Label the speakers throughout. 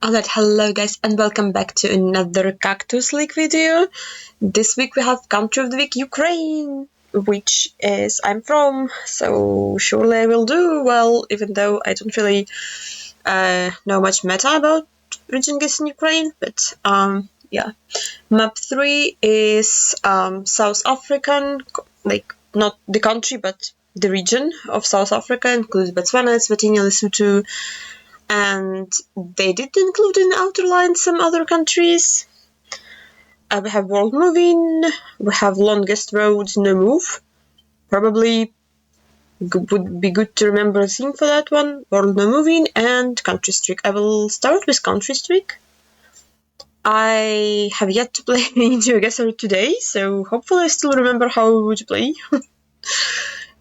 Speaker 1: Alright, hello guys and welcome back to another Cactus League video. This week we have Country of the Week Ukraine, which is I'm from, so surely I will do well, even though I don't really know much meta about region guess in Ukraine, but yeah. Map 3 is South African, like not the country but the region of South Africa, includes Botswana, Eswatini, Lesotho, and they did include in the outer line some other countries. We have world moving, we have longest road, no move. Probably would be good to remember a theme for that one. World no moving and country streak. I will start with country streak. I have yet to play Geoguessr today, so hopefully I still remember how to play.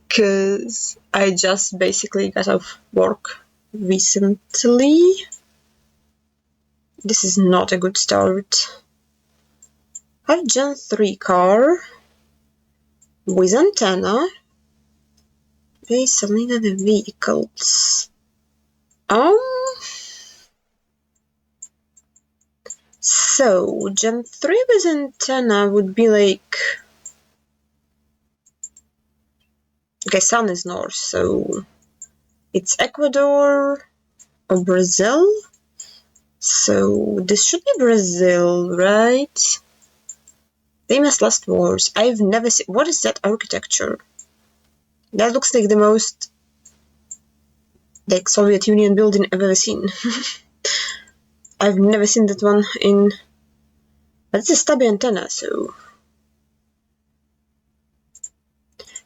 Speaker 1: Because I just basically got off work recently. This is not a good start. I have Gen 3 car with antenna. Selling the vehicles. So Gen 3 with antenna would be like, okay, sun is north, so it's Ecuador or Brazil. So this should be Brazil, right? Famous last wars. I've never seen. What is that architecture? That looks like the most like Soviet Union building I've ever seen. I've never seen that one in. But it's a stubby antenna, so.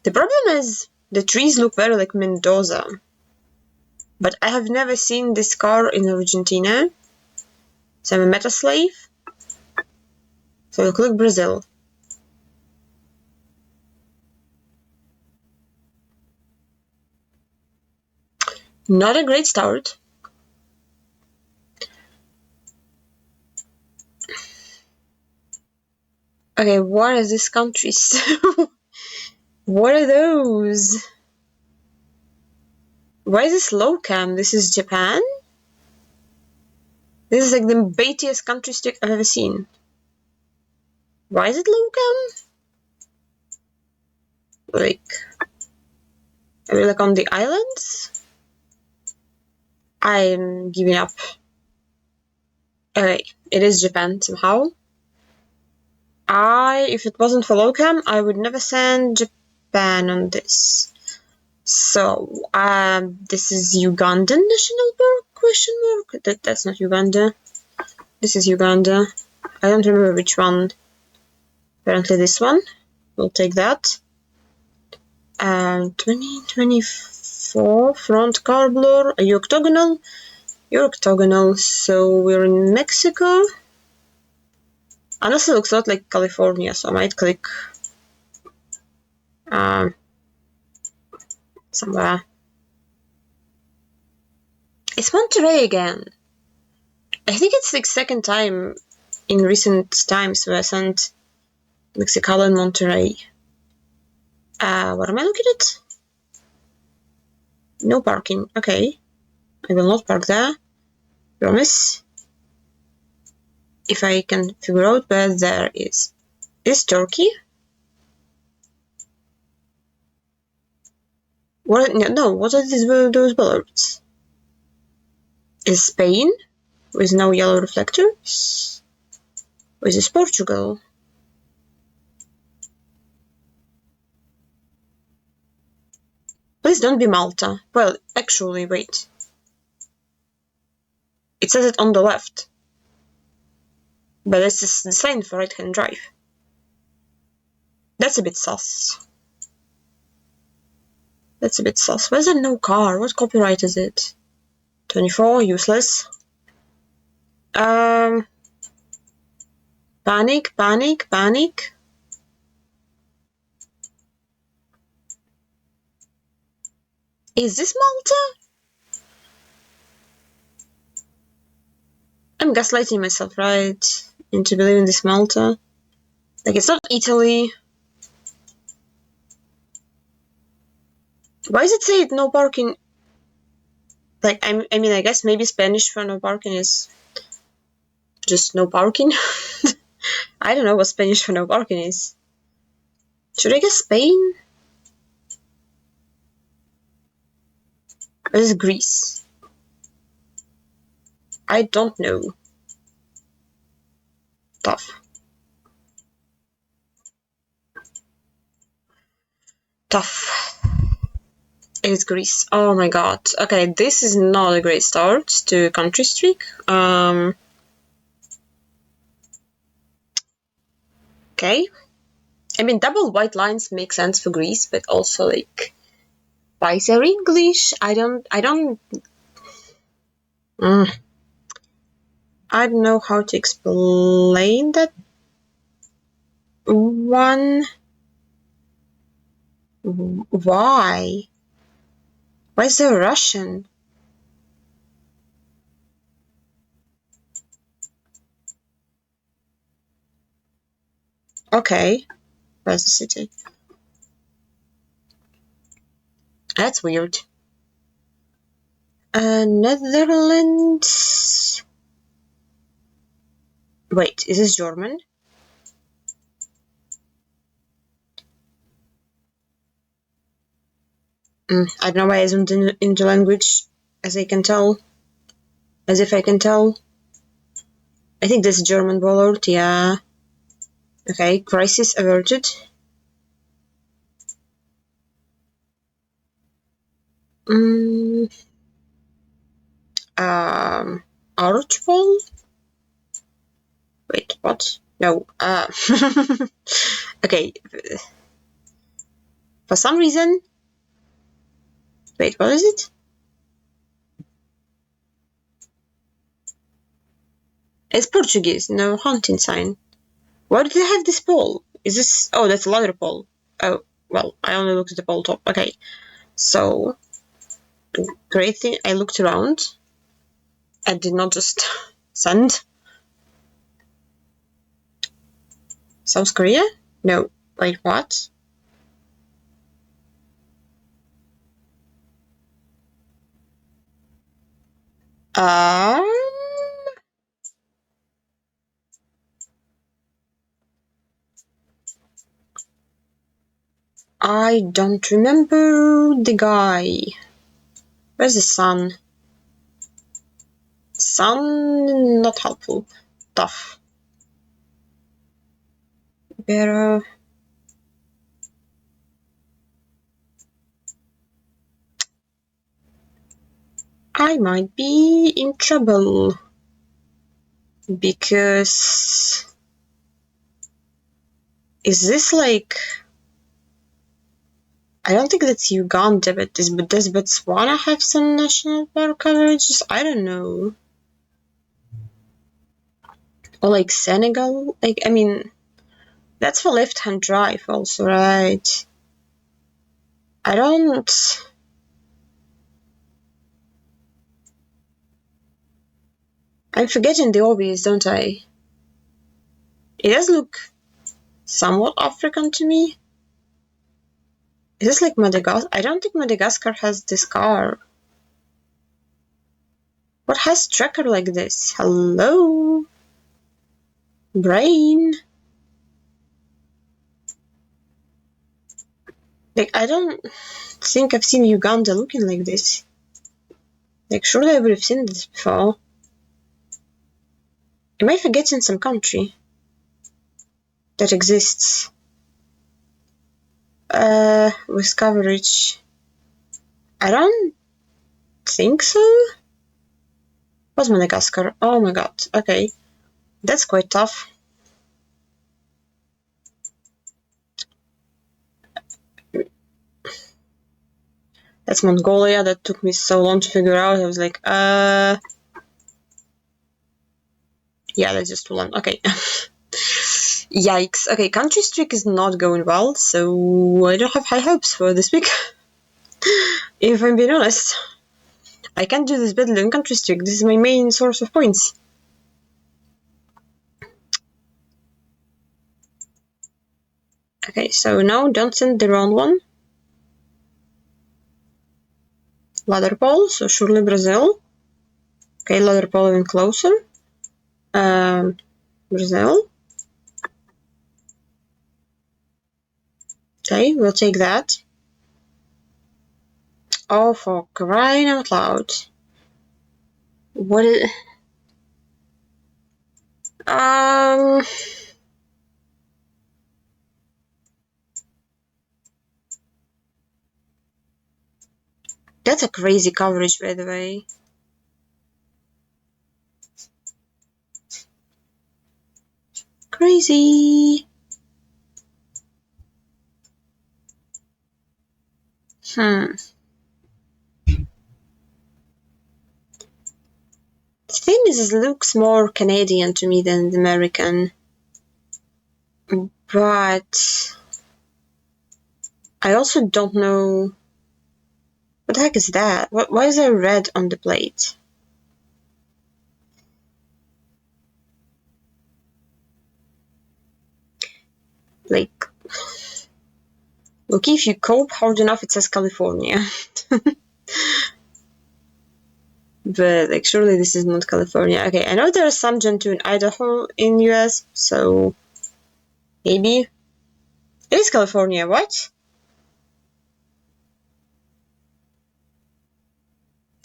Speaker 1: The problem is the trees look very like Mendoza. But I have never seen this car in Argentina. So I'm a meta slave. So I'll click Brazil. Not a great start. Okay, what are these countries? What are those? Why is this low cam? This is Japan? This is like the baitiest country stick I've ever seen. Why is it low cam? Like, are we like on the islands? I'm giving up. Okay, it is Japan somehow. If it wasn't for low cam, I would never send Japan on this. So, this is Ugandan national park, question mark? That's not Uganda. This is Uganda. I don't remember which one. Apparently this one. We'll take that. 2024 front car blur. Are you octagonal? You're octagonal, so we're in Mexico. Honestly, looks a lot like California, so I might click somewhere. It's Monterrey again. I think it's like second time in recent times where I sent Mexicali and Monterrey. What am I looking at? No parking. Okay. I will not park there. Promise. If I can figure out where there is. Is Turkey? What? No, what are those bullets? Is Spain? With no yellow reflectors? Or is this Portugal? Please don't be Malta. Well, actually, wait. It says it on the left. But this is the sign for right-hand drive. That's a bit sus. That's a bit sus. Where's there no car? What copyright is it? 24, useless. Panic, panic, panic. Is this Malta? I'm gaslighting myself, right? Into believing this Malta. Like, it's not Italy. Why does it say no parking? Like, I mean, I guess maybe Spanish for no parking is Just no parking. I don't know what Spanish for no parking is. Should I guess Spain? Or is it Greece? I don't know. Tough. Tough. It is Greece. Oh my god. Okay, this is not a great start to country streak. Okay. I mean, double white lines make sense for Greece, but also like, why is there English? I don't know how to explain that one. Why? Why is there Russian? Okay. Where's the city? That's weird. Netherlands. Wait, is this German? I don't know why I zoomed in the language, as I can tell. As if I can tell. I think this is German warlord, yeah. Okay, crisis averted. Archwell? Wait, what? No, okay. For some reason... Wait, what is it? It's Portuguese, no hunting sign. Why do they have this pole? Is this... Oh, that's a ladder pole. Oh, well, I only looked at the pole top. Okay, so... Great thing, I looked around. I did not just send. South Korea? No. Wait, what? I don't remember the guy. Where's the sun? Sun, not helpful. Tough. Better. I might be in trouble. Because... Is this like... I don't think that's Uganda, but does Botswana have some national park coverage? I don't know. Or like Senegal? Like, I mean, that's for left-hand drive also, right? I don't... I'm forgetting the obvious, don't I? It does look somewhat African to me. Is this like Madagascar? I don't think Madagascar has this car. What has tracker like this? Hello? Brain? Like, I don't think I've seen Uganda looking like this. Like, surely I would have seen this before. Am I forgetting some country that exists? With coverage. I don't think so. What's Madagascar? Oh my god, okay. That's quite tough. That's Mongolia. That took me so long to figure out. I was like, yeah, that's just too long. Okay. Yikes. Okay, country streak is not going well, so I don't have high hopes for this week. If I'm being honest. I can't do this better than country streak. This is my main source of points. Okay, so now don't send the wrong one. Ladder pole, so surely Brazil. Okay, ladder pole even closer. Brazil. Okay, we'll take that. Oh, for crying out loud. What is... That's a crazy coverage, by the way. Crazy. The thing is, it looks more Canadian to me than American. But I also don't know... What the heck is that? Why is there red on the plate? Like... Look, if you cope hard enough, it says California. But, like, surely this is not California. Okay, I know there are some Gen 2 in Idaho in US, so... Maybe. It is California, what?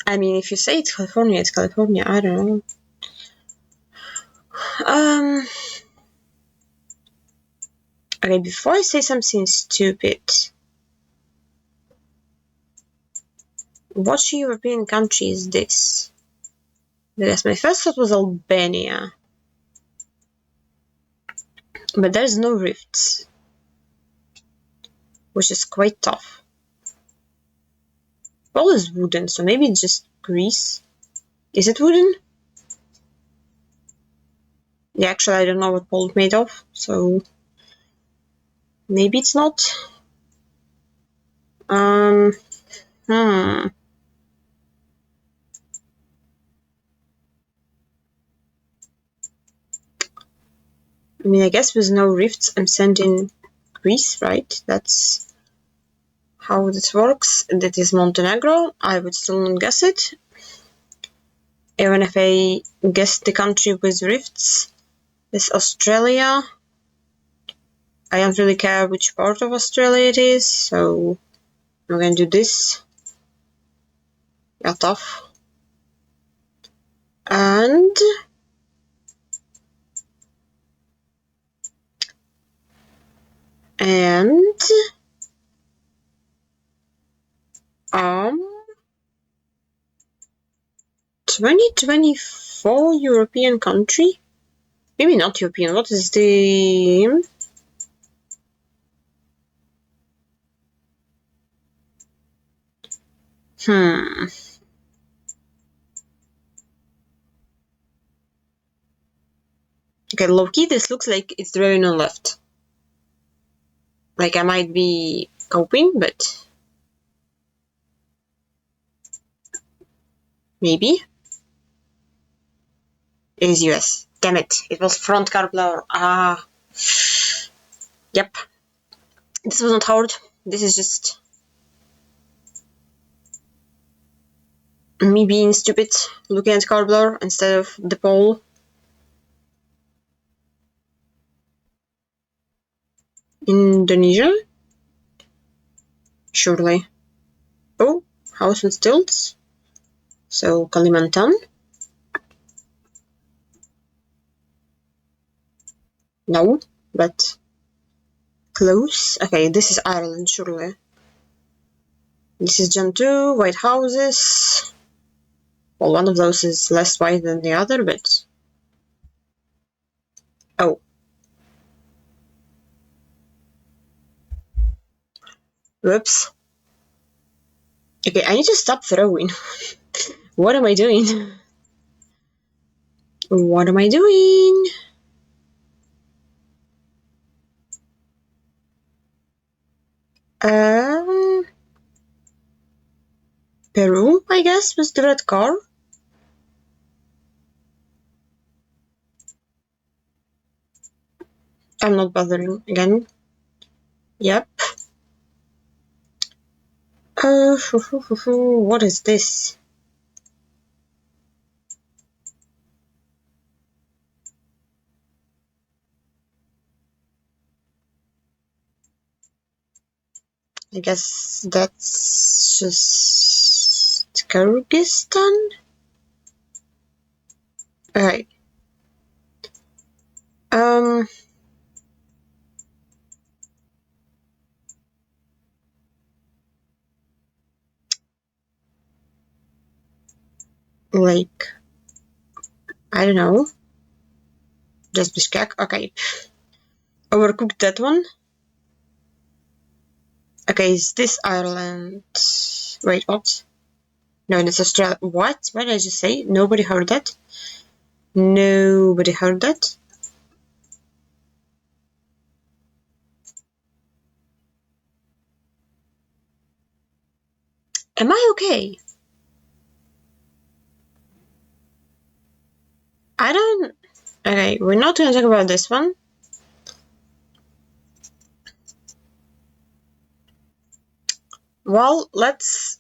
Speaker 1: I mean, if you say it's California, it's California. I don't know. Okay, before I say something stupid, what European country is this? Because my first thought was Albania. But there's no rifts, which is quite tough. All is wooden, so maybe it's just Greece. Is it wooden? Yeah, actually, I don't know what pole is made of, so maybe it's not. I mean, I guess with no rifts, I'm sending Greece, right? That's how this works. That is Montenegro. I would still not guess it. Even if I guessed the country with rifts. This Australia. I don't really care which part of Australia it is, so I'm gonna do this. Yeah, tough. And um 2024 European country? Maybe not European. What is the... Okay, low-key, this looks like it's very on left. Like, I might be coping, but... Maybe. It is US. Damn it. It was front car blur. Ah. Yep. This was not hard. This is just... me being stupid, looking at car blur instead of the pole. Indonesia? Surely. Oh, house on stilts. So, Kalimantan. No, but close. Okay, this is Ireland, surely. This is Gen 2, white houses. Well, one of those is less white than the other, but... Oh. Whoops. Okay, I need to stop throwing. What am I doing? What am I doing? Peru, I guess, was the red car. I'm not bothering again. Yep. What is this? I guess that's just Kyrgyzstan. Alright. Like, I don't know. Just Bishkek. Okay. Overcooked that one. Okay, is this Ireland? Wait, what? No, it's Australia. What? What did I just say? Nobody heard that? Nobody heard that? Am I okay? I don't... Okay, we're not gonna talk about this one. Well, let's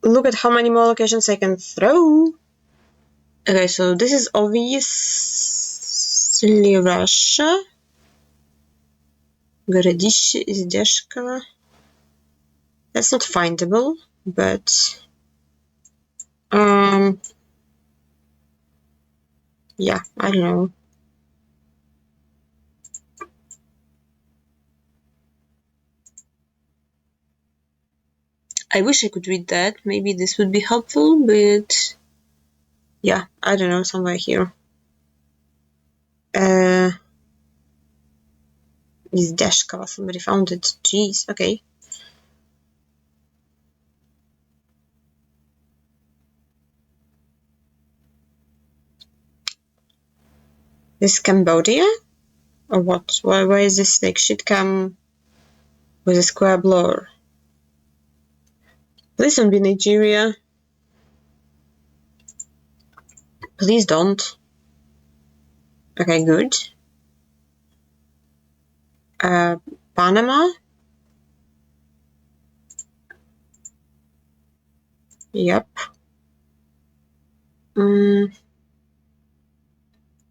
Speaker 1: look at how many more locations I can throw. Okay, so this is obviously Russia. Городище Издешково. That's not findable, but... yeah, I don't know. I wish I could read that. Maybe this would be helpful, but... yeah, I don't know, somewhere here. Izdeshkova, somebody found it. Jeez, okay. This Cambodia? Or what? Why is this like shit cam with a square blur? Please don't be Nigeria. Please don't. Okay, good. Panama? Yep.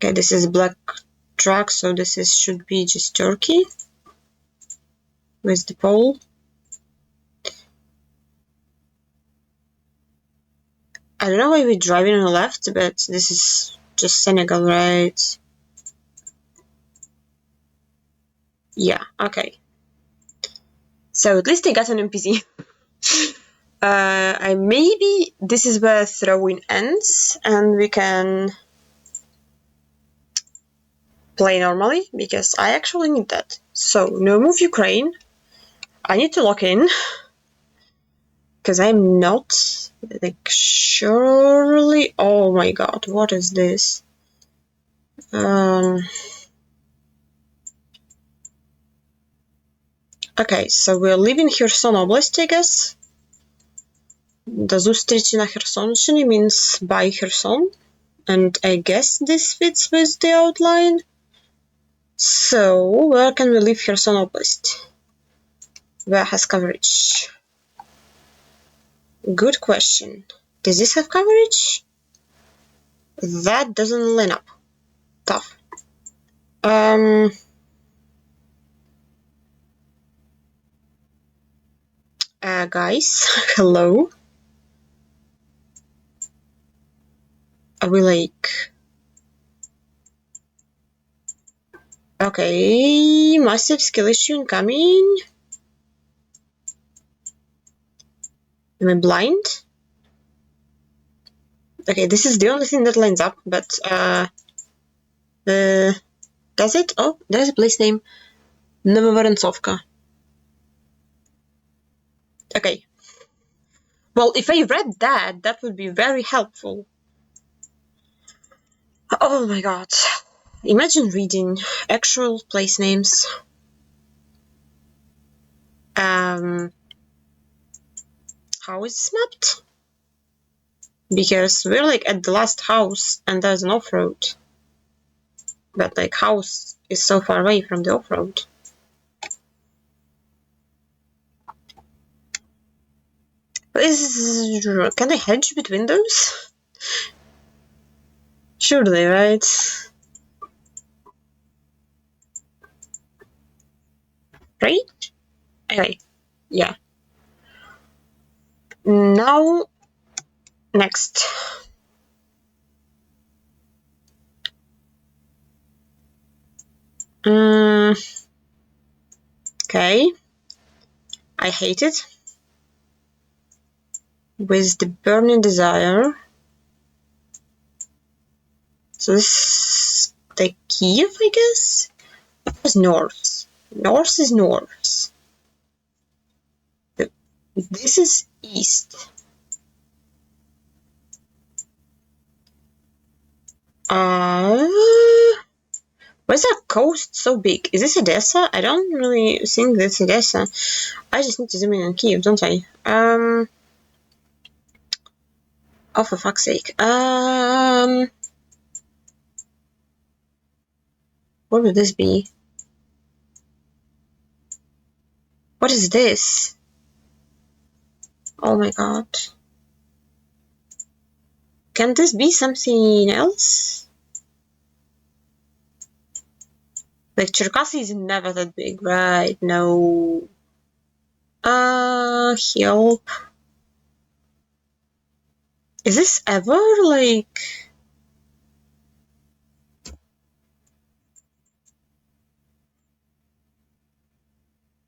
Speaker 1: Okay, this is black track, so this should be just Turkey. With the pole. I don't know why we're driving on the left, but this is just Senegal, right? Yeah, okay. So at least I got an NPZ. Maybe this is where throwing ends, and we can play normally, because I actually need that. So, no move Ukraine. I need to lock in, because I'm not, like, surely... oh my god, what is this? Okay, so we're leaving Kherson Oblast, I guess. До зустрічі на Херсонщині means by Kherson, and I guess this fits with the outline. So, where can we leave Kherson Oblast? Where has coverage? Good question. Does this have coverage? That doesn't line up. Tough. Guys, hello? Are we like... okay, massive skill issue incoming. Am I blind? Okay, this is the only thing that lines up, but does it? Oh, there's a place name. Novovorontsovka. Okay. Well, if I read that, that would be very helpful. Oh my god. Imagine reading actual place names. How is this mapped? Because we're like at the last house and there's an off-road. But like house is so far away from the off-road. Can I hedge between those? Surely, right? Right? Okay, yeah. Now, next. Okay. I hate it. With the burning desire. So this is the Kiev, I guess? It's north. North is north. This is east. Why is that coast so big? Is this Odessa? I don't really think that's Odessa. I just need to zoom in on Kiev, don't I? Oh, for fuck's sake. What would this be? What is this? Oh my god. Can this be something else? Like, Cherkasy is never that big, right? No. Help. Is this ever, like...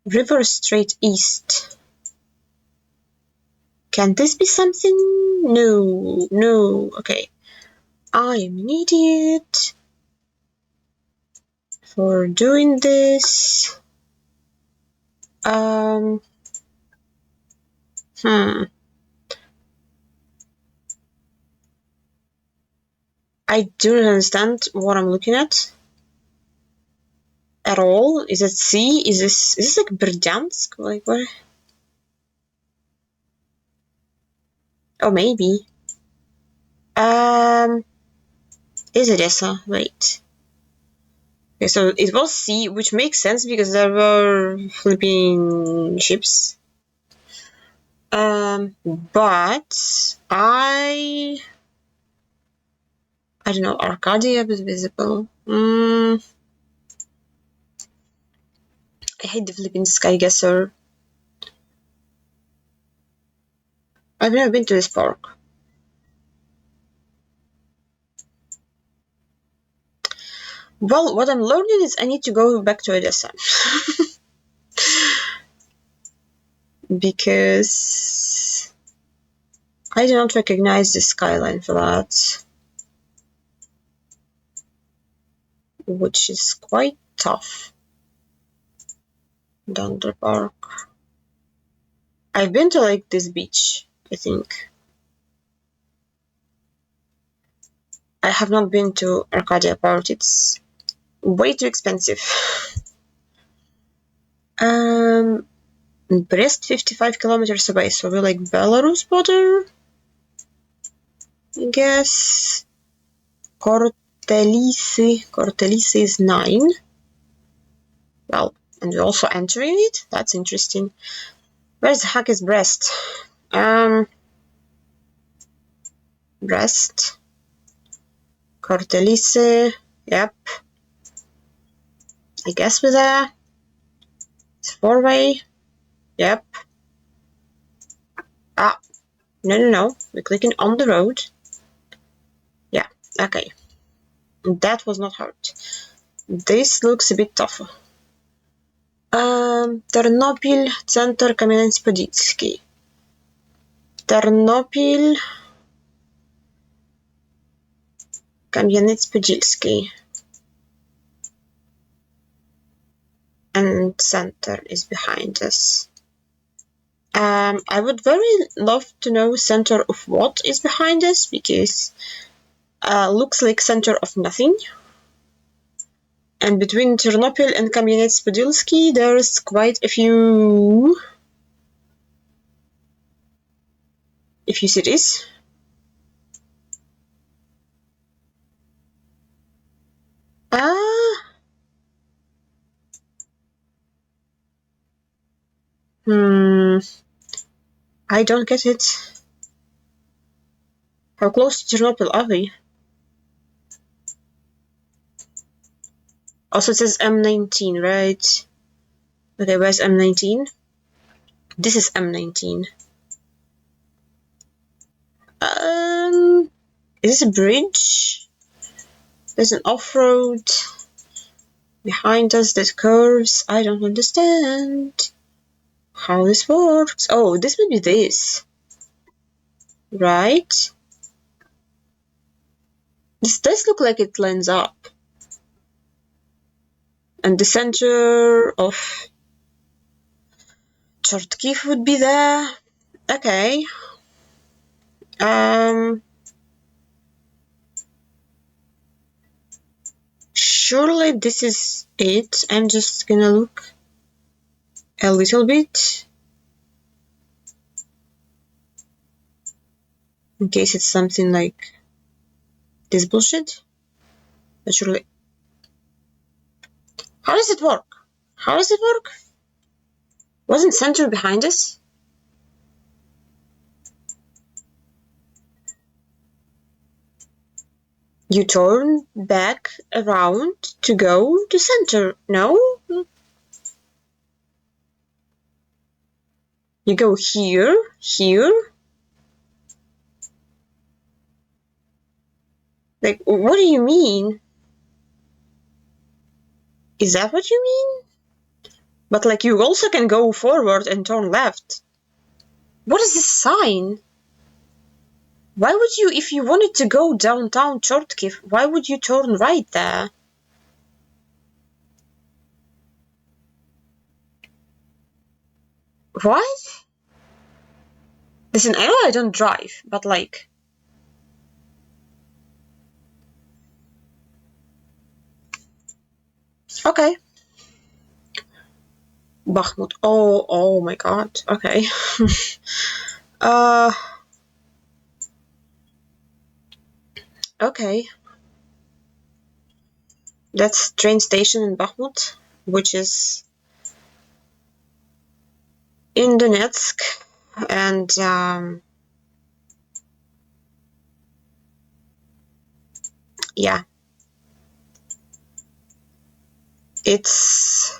Speaker 1: River straight east. Can this be something? No, no. Okay. I am an idiot for doing this. I don't understand what I'm looking at all. Is it sea? Is this like Berdansk? Like what? Oh, maybe. Is it Odessa? Wait. Okay, so it was sea, which makes sense because there were Philippine ships. But I don't know. Arcadia is visible. I hate the Philippine sky guesser. I've never been to this park. Well, what I'm learning is I need to go back to Odessa. Because I do not recognize the skyline for that. Which is quite tough. Dunder Park. I've been to like this beach, I think. I have not been to Arcadia Park. It's way too expensive. Brest 55 kilometers away, so we're like Belarus border, I guess. Kortelisi is 9. Well, and we're also entering it. That's interesting. Where the heck is Brest? Brest. Kortelisi. Yep. I guess we're there. It's 4-way. Yep. No. We're clicking on the road. Yeah, okay. That was not hard. This looks a bit tougher. Ternopil, Center, Kamieniec-Podilski. Ternopil, Kamieniec-Podilski. And center is behind us. I would very love to know center of what is behind us, because looks like center of nothing. And between Ternopil and Kamieniec-Podilski, there's quite a few cities. I don't get it. How close to Ternopil are we? Also, it says M19, right? Okay, where's M19? This is M19. Is this a bridge? There's an off-road. Behind us, there's curves. I don't understand how this works. Oh, this would be this. Right? This does look like it lines up. And the center of Chortkiv would be there. Okay. Surely this is it. I'm just gonna look a little bit in case it's something like this bullshit. But surely. How does it work? How does it work? Wasn't center behind us? You turn back around to go to center. No? You go here, here. Like, what do you mean? Is that what you mean? But like, you also can go forward and turn left. What is this sign? Why would you, if you wanted to go downtown Chortkiv, why would you turn right there? What? Listen, I know I don't drive, but like... Okay. Bakhmut. Oh my god. Okay. Okay. That's train station in Bakhmut, which is in Donetsk, and yeah, it's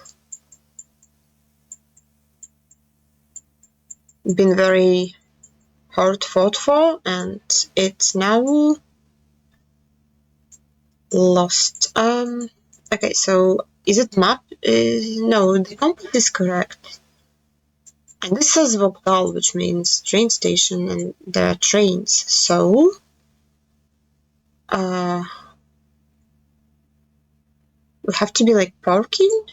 Speaker 1: been very hard fought for, and it's now lost. Okay, so is it map? No, the compass is correct. And this says Vokal, which means train station, and there are trains. So, we have to be like parking?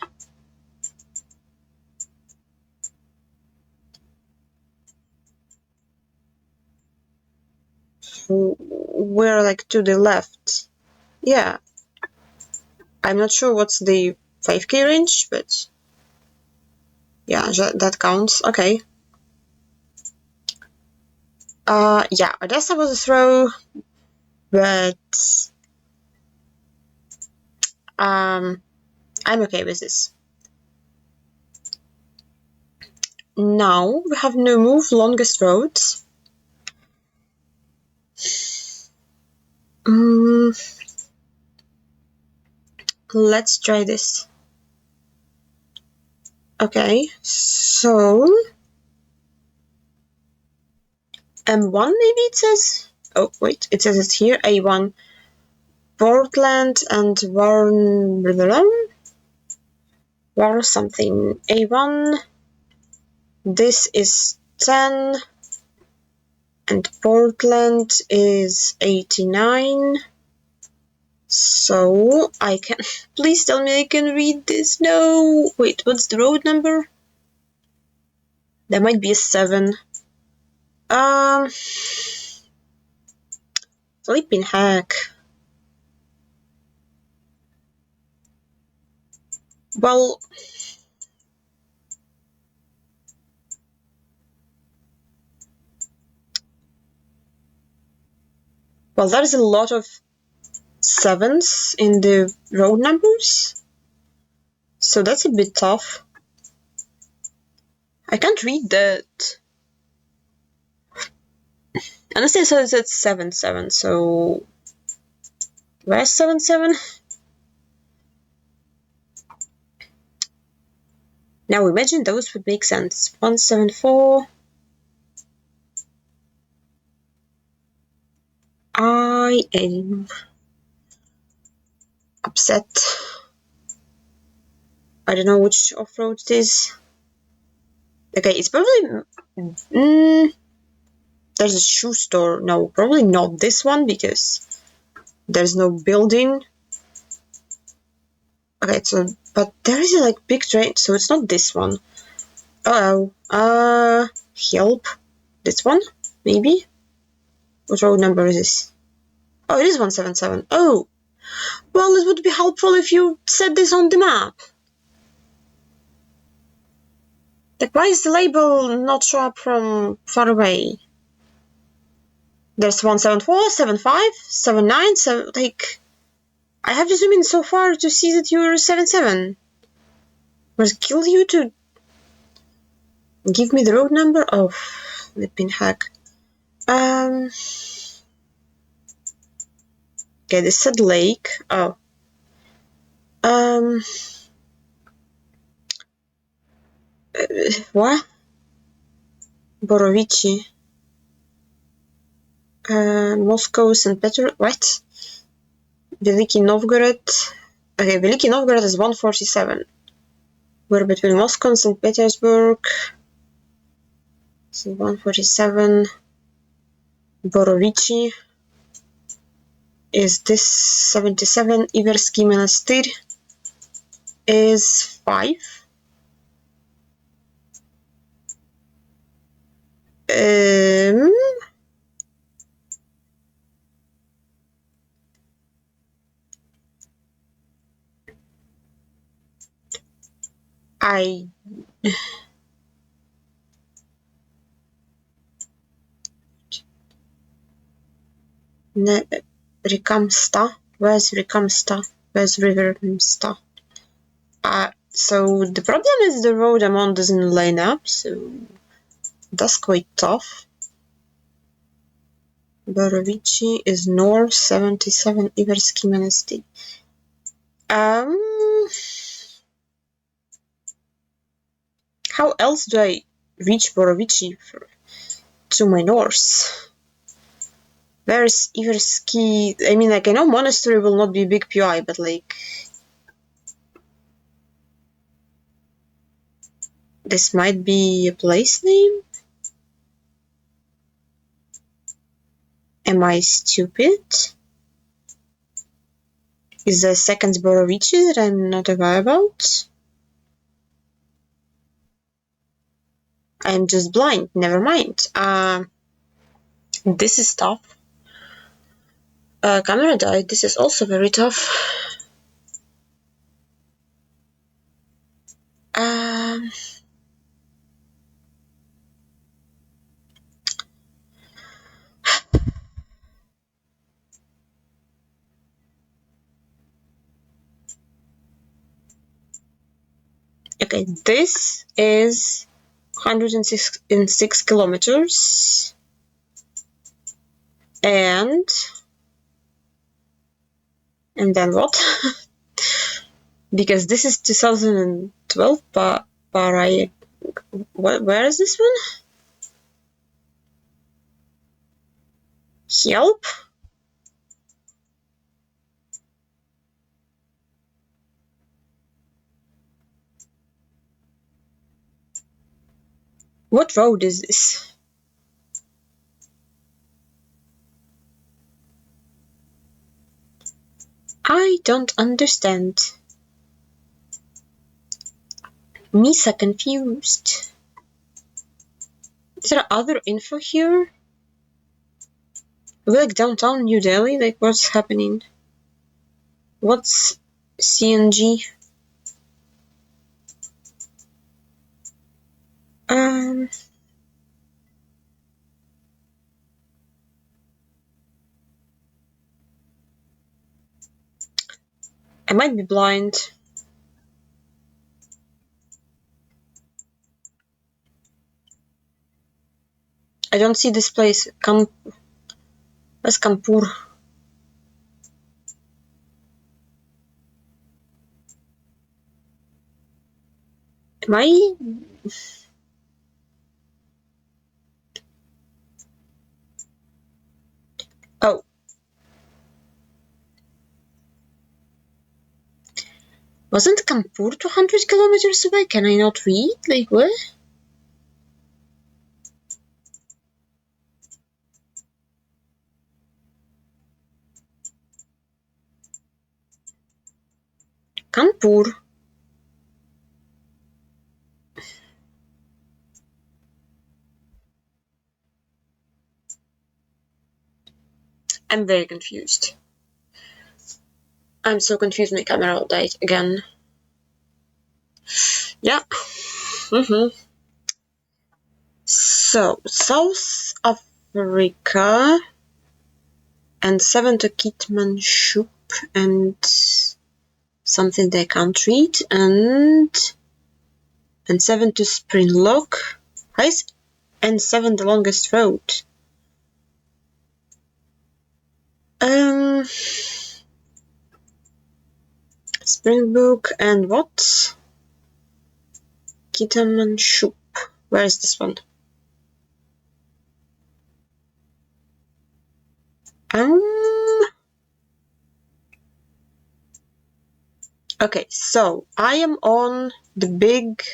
Speaker 1: We're like to the left. Yeah. I'm not sure what's the 5k range, but yeah, that counts. Okay. Yeah, Odessa was a throw, but I'm okay with this. Now we have no move longest roads. Let's try this. Okay, so M1 maybe it says. Oh wait, it says it here. A1 Portland and War something. A1. This is 10. And Portland is 89. So I can. Please tell me I can read this. No. Wait, what's the road number? There might be a 7. Sleeping hack. Well, there is a lot of 7s in the road numbers, so that's a bit tough. I can't read that. Honestly, it says it's 7-7, so where's 7-7? Now imagine those would make sense. 174. I am upset. I don't know which off-road it is. Okay, it's probably... there's a shoe store. No, probably not this one because there's no building. Okay, so... But there is a like big train, so it's not this one. Oh, help. This one? Maybe? What road number is this? Oh, it is 177. Oh! Well, it would be helpful if you set this on the map. Like, why is the label not show up from far away? There's 174, 75, 79, so, like... I have to zoom in so far to see that you're 77. Must kill you to... give me the road number? Oh, flipping heck. Okay, this said lake. Oh. What? Borovichi. Moscow, St. Peter. What? Veliki Novgorod. Okay, Veliki Novgorod is 147. We're between Moscow and St. Petersburg. So 147. Borovichi is this 77. Iversky Monastir is 5. Rikamsta. Where's Rikamsta? Where's River Msta? So the problem is the road I'm on doesn't line up, so that's quite tough. Borovichi is north, 77 Iversky Monastir. How else do I reach Borovichi to my north? Where's Iversky? I mean, like, I know monastery will not be a big PI, but like... this might be a place name? Am I stupid? Is there a second Borovichi that I'm not aware about? I'm just blind, never mind. This is tough. Camera died, this is also very tough. Okay, this is 106 kilometers. And then what? Because this is 2012, but where is this one? Help? What road is this? I don't understand. Misa confused. Is there other info here? Are we like downtown New Delhi? Like, what's happening? What's CNG? I might be blind. I don't see this place. Where's Kanpur? Am I? Oh. Wasn't Kanpur 200 kilometers away? Can I not read? Like, what? Kanpur. I'm very confused. I'm so confused, my camera will die again. Yeah. So, South Africa and 7 to Kitmanshuk and something they can't read and 7 to Springlock. How is N7 the longest road? Springbok and what? Kitmanshuk. Where is this one? Okay, so I am on the big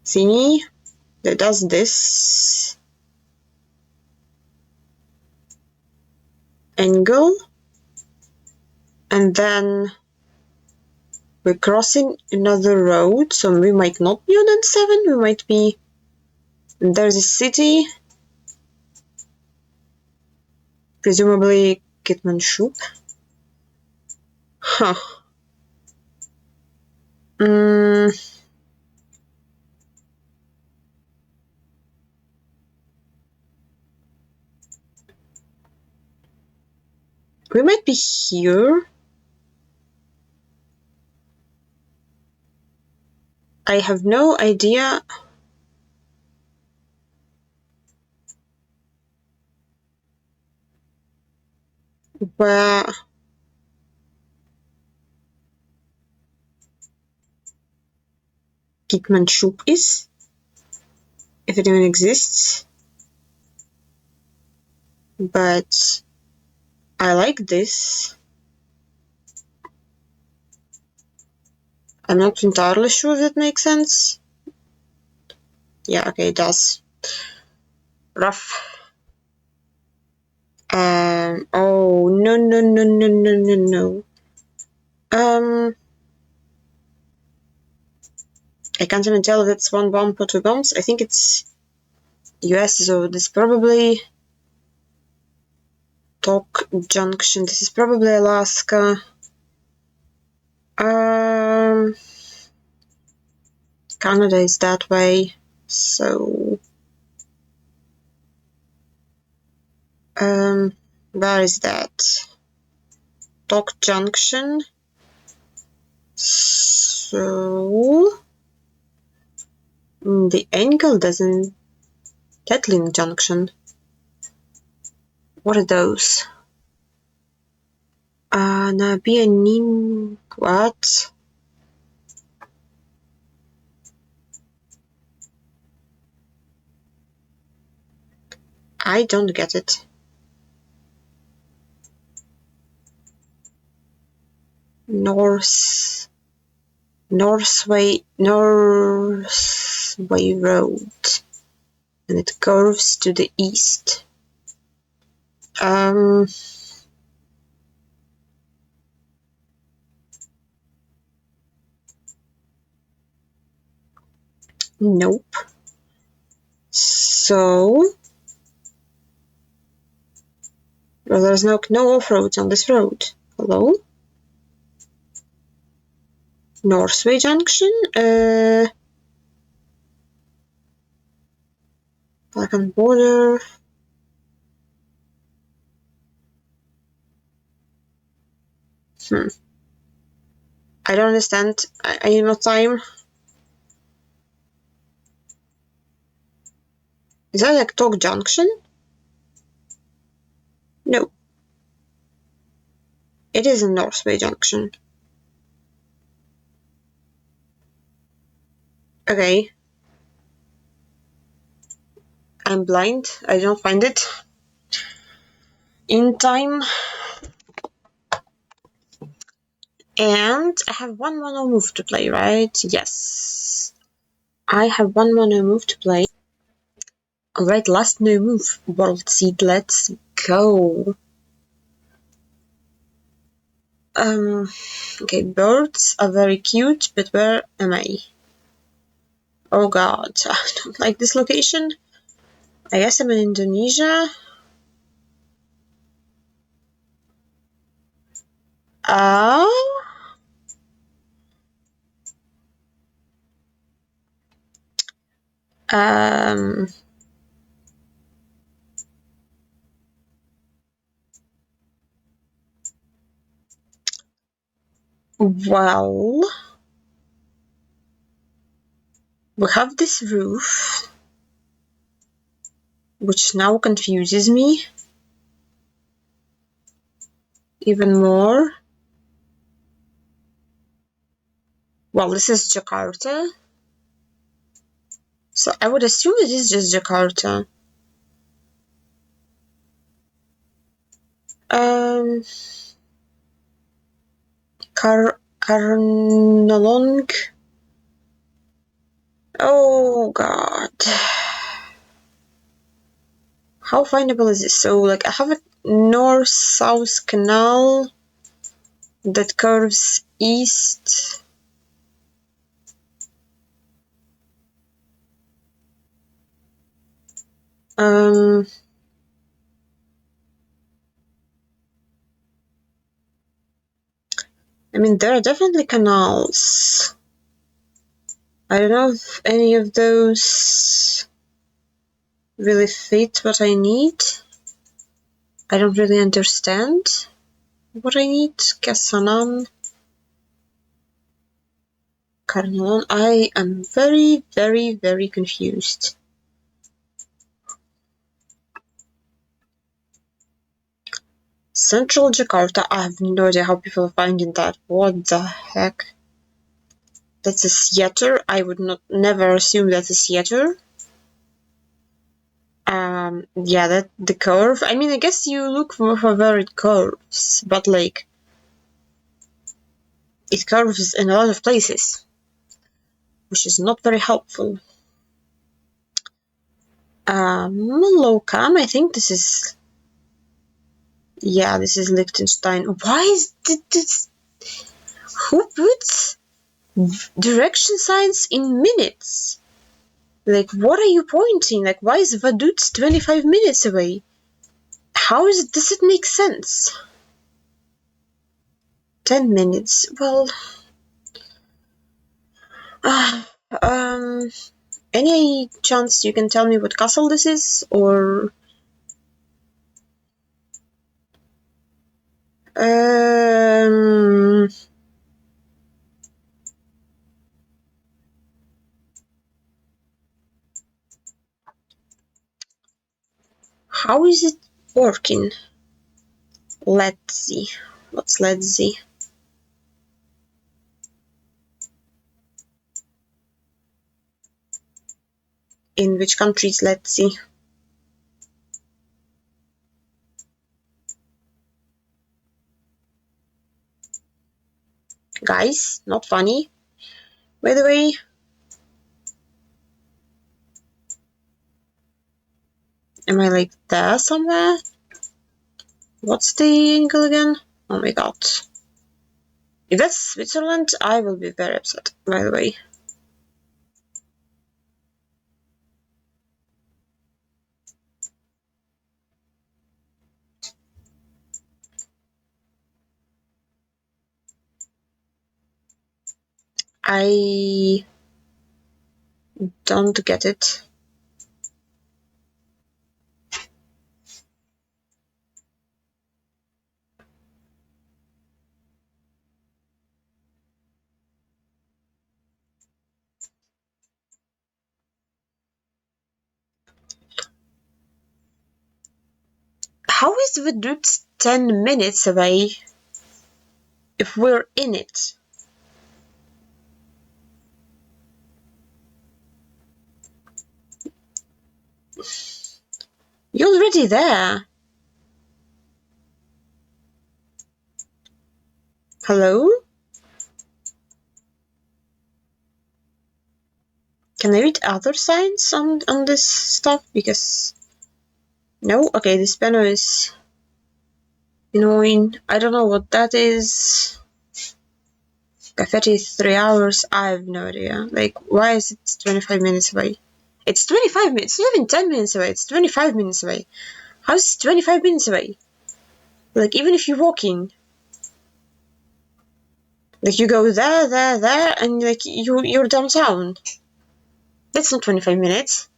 Speaker 1: thingy that does this angle, and then we're crossing another road, so we might not be on N7, we might be... There's a city, presumably Kitmanshuk. Huh. We might be here. I have no idea. Where Kitmanshuk is, if it even exists. But I like this. I'm not entirely sure if that makes sense. Yeah, okay, it does. Rough. Oh, no. I can't even tell if it's one bomb or two bombs. I think it's US, so this is probably Tok Junction. This is probably Alaska. Canada is that way, so where is that? Tok Junction. So the angle doesn't... Tetling Junction. What are those? Nabianin... What? I don't get it. Northway Road, and it curves to the east. Nope. So, well, there's no off-roads on this road. Hello? Northway Junction? Balkan border. I don't understand. I need more time. Is that like Tok Junction? No. It is a Northway Junction. Okay. I'm blind. I don't find it in time. And I have one mono move to play, right? Yes. I have one mono move to play. Alright, last no move. World Seed, let's go. Okay, birds are very cute, but where am I? Oh god, I don't like this location. I guess I'm in Indonesia. Ah? Um... Well... We have this roof, which now confuses me even more. Well, this is Jakarta. So I would assume it is just Jakarta. Karnolong. Oh god. How findable is this? So, like, I have a north-south canal that curves east. I mean, there are definitely canals. I don't know if any of those really fit what I need. I don't really understand what I need. Kasanan, Karnalan. I am very, very, very confused. Central Jakarta. I have no idea how people are finding that. What the heck? That's a theater. I would never assume that's a theater. Yeah, that the curve. I mean, I guess you look for where it curves, but like it curves in a lot of places, which is not very helpful. Locam. I think this is. Yeah, this is Liechtenstein. Why is this? Who puts direction signs in minutes? Like, what are you pointing? Like, why is Vaduz 25 minutes away? How does it make sense? 10 minutes. Well, any chance you can tell me what castle this is, or how is it working? Let's see. Let's see. In which countries? Let's see. Guys, not funny. By the way. Am I like there somewhere? What's the angle again? Oh my god. If that's Switzerland, I will be very upset, by the way. I don't get it. How is Vaduz 10 minutes away if we're in it? You're already there. Hello? Can I read other signs on this stuff? Because no. Okay, this panel is annoying. I don't know what that is. Cafeteria 3 hours. I have no idea. Like, why is it 25 minutes away? It's 25 minutes. It's not even 10 minutes away. It's 25 minutes away. How is it 25 minutes away? Like, even if you're walking. Like, you go there, and like, you're downtown. That's not 25 minutes.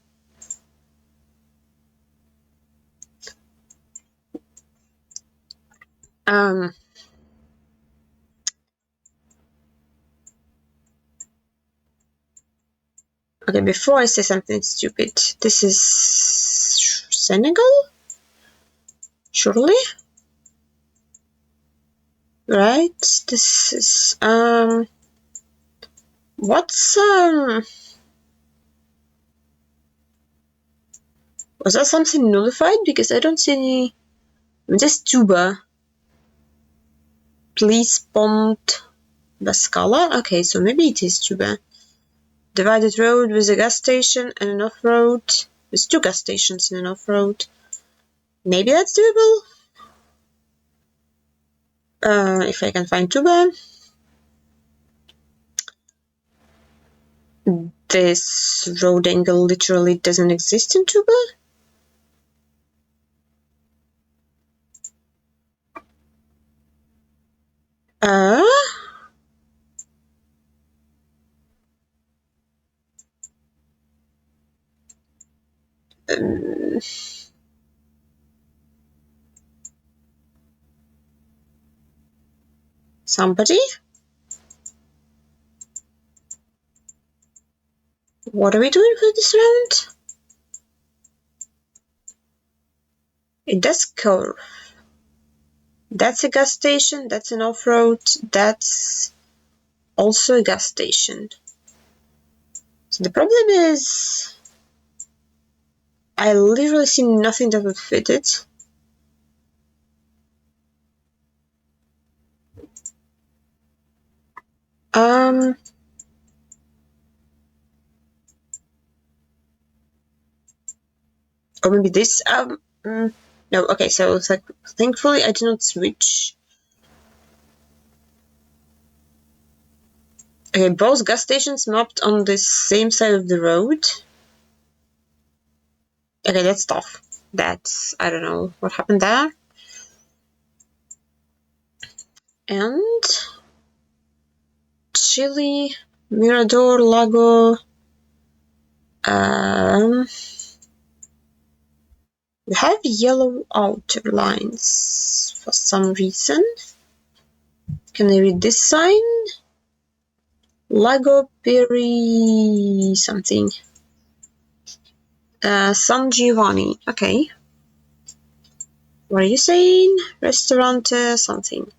Speaker 1: Okay, before I say something stupid, this is Senegal? Surely? Right? This is, what's, was that something nullified? Because I don't see any, this tuba. Please Pont Bascala? Okay, so maybe it is tuba. Divided road with a gas station and an off-road. With 2 gas stations and an off-road. Maybe that's doable? If I can find tuba. This road angle literally doesn't exist in tuba? Somebody? What are we doing for this round? It does curve. That's a gas station, that's an off-road, that's also a gas station. So the problem is, I literally see nothing that would fit it. Or maybe this, no, okay, so it's like, thankfully I did not switch. Okay, both gas stations mapped on the same side of the road. Okay, that's tough. That's, I don't know what happened there. And Chile, Mirador, Lago. We have yellow outer lines for some reason. Can I read this sign? Lago Peri something. San Giovanni. Okay. What are you saying? Restaurant something.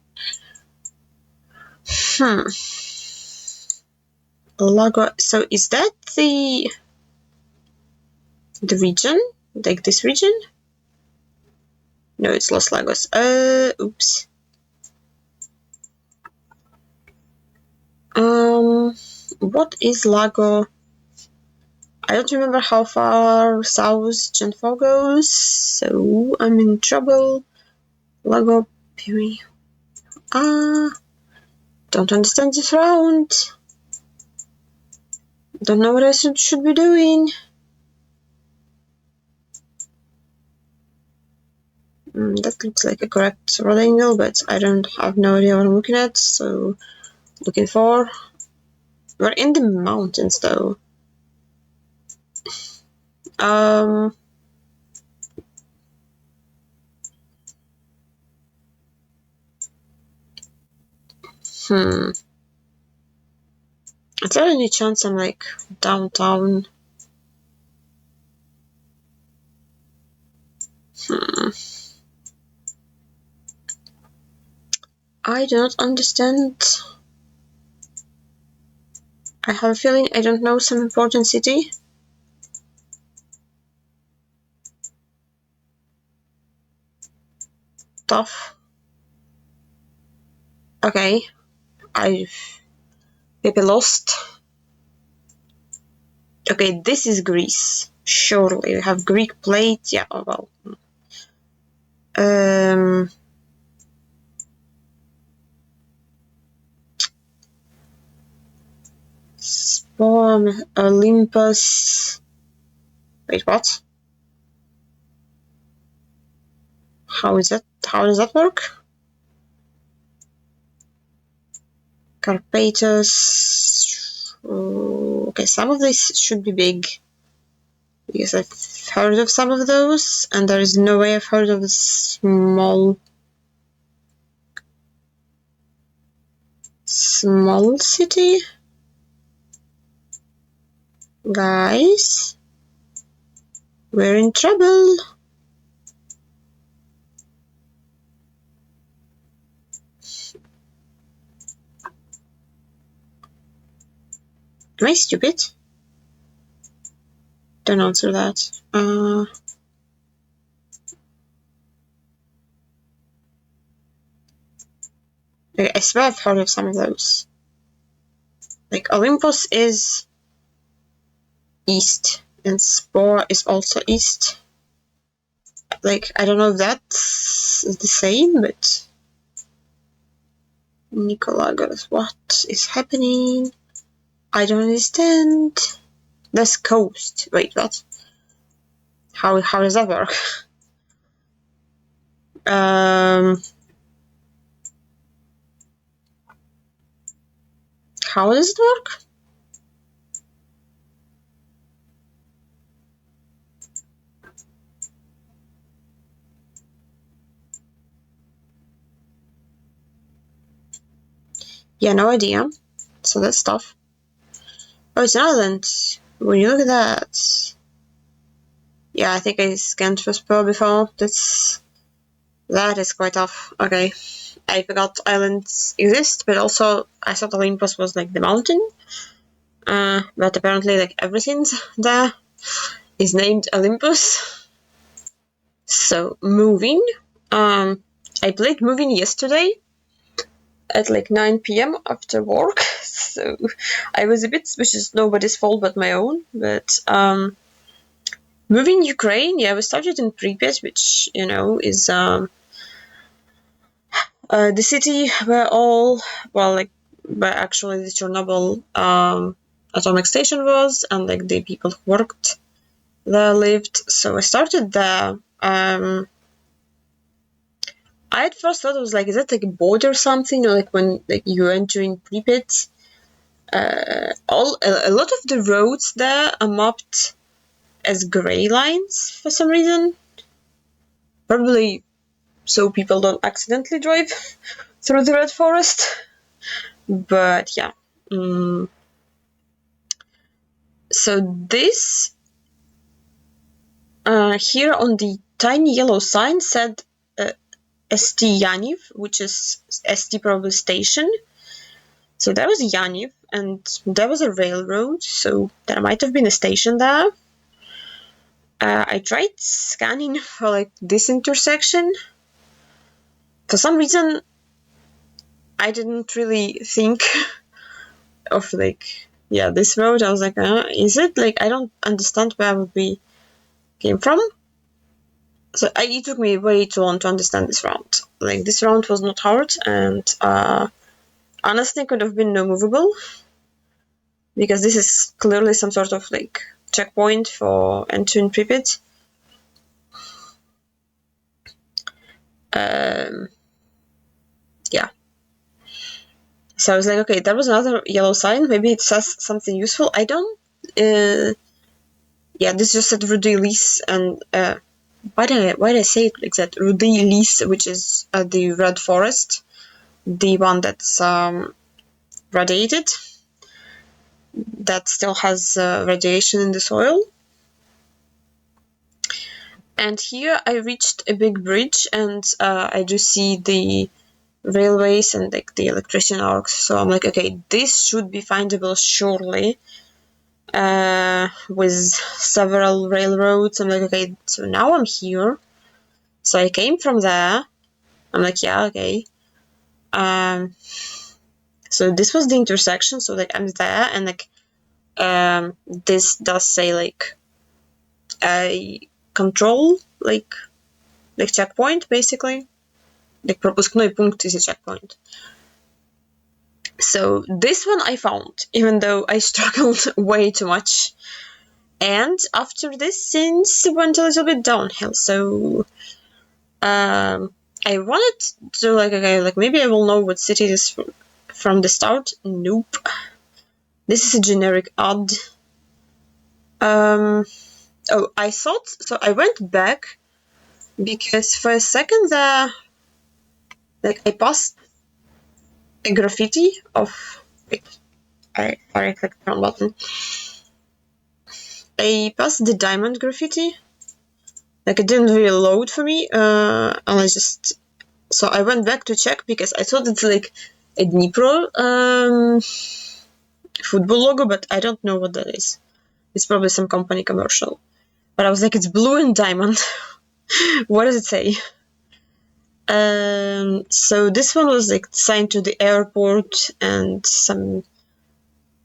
Speaker 1: Lago. So is that the region? Like this region? No, it's Los Lagos. Oops. What is Lago? I don't remember how far south Genfo goes, so I'm in trouble. Lago Piri. Don't understand this round. Don't know what I should be doing. That looks like a correct road angle, but I don't have no idea what I'm looking at, so looking for. We're in the mountains though. Is there any chance I'm like downtown? I don't understand. I have a feeling I don't know some important city. Tough. Okay. I've maybe lost. Okay, this is Greece. Surely we have Greek plate. Yeah, oh, well. Spawn, Olympus. Wait, what? How is that? How does that work? Carpathos. Okay, some of these should be big. Because I've heard of some of those, and there is no way I've heard of a small city. Guys, we're in trouble. Am I stupid? Don't answer that. I swear I've heard of some of those. Like Olympus is east, and Spore is also east. Like, I don't know if that's the same, but Nikolagos, what is happening? I don't understand. That's coast. Wait, what? How does that work? How does it work? Yeah, no idea. So that's tough. Oh, it's an island. When you look at that. Yeah, I think I scanned for Spur before. That is quite tough. Okay. I forgot islands exist, but also I thought Olympus was like the mountain. But apparently like everything there is named Olympus. So moving. I played moving yesterday at like 9 p.m. after work. So I was a bit, which is nobody's fault but my own. But moving Ukraine, yeah, we started in Pripyat, which is the city where actually the Chernobyl atomic station was, and like the people who worked there lived. So I started there. I at first thought it was like, is that like a border or something, or like when like you're entering Pripyat? A lot of the roads there are mapped as gray lines for some reason. Probably so people don't accidentally drive through the red forest. But yeah. So this here on the tiny yellow sign said St. Yaniv, which is St probably station. So that was Yaniv, and there was a railroad, so there might have been a station there. I tried scanning for like this intersection. For some reason, I didn't really think of like, yeah, this road. I was like, is it? Like, I don't understand where I would be came from. So it took me way too long to understand this route. Like, this route was not hard, and honestly could have been no movable, because this is clearly some sort of like checkpoint for entering Pripyat. Yeah. So I was like, okay, there was another yellow sign. Maybe it says something useful. I don't. Yeah, this just said Rudy Lease, and why did I say it like that? Rudy Lease, which is the red forest, the one that's radiated, that still has radiation in the soil. And here I reached a big bridge, and I do see the railways and like the electrician arcs. So I'm like, okay, this should be findable surely. With several railroads. I'm like, okay, so now I'm here. So I came from there. I'm like, yeah, okay. So this was the intersection. So like I'm there, and like this does say like a control, like checkpoint, basically. Like пропускной пункт is a checkpoint. So this one I found, even though I struggled way too much. And after this, things went a little bit downhill. So I wanted to like, okay, like maybe I will know what city it is from the start. Nope. This is a generic odd. Oh, I thought, so I went back because for a second there, like I passed a graffiti of, wait, I clicked the wrong button. I passed the diamond graffiti. Like it didn't really load for me, and I just, so I went back to check because I thought it's like a Dnipro football logo, but I don't know what that is. It's probably some company commercial. But I was like, it's blue and diamond. What does it say? So this one was like signed to the airport and some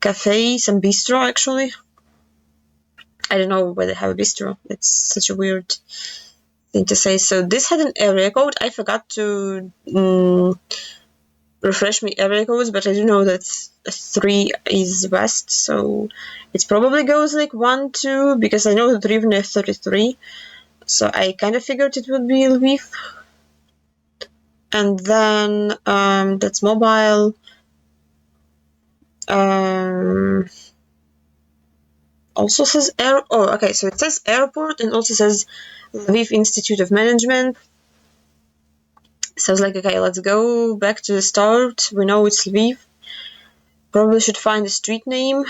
Speaker 1: cafe, some bistro actually. I don't know where they have a bistro. It's such a weird thing to say. So this had an area code. I forgot to refresh my area codes, but I do know that 3 is west, so it probably goes like 1, 2, because I know that Rivne is 33, so I kind of figured it would be Lviv. And then that's mobile. Also says okay, so it says airport and also says Lviv Institute of Management. So I was like, okay, let's go back to the start. We know it's Lviv. Probably should find a street name.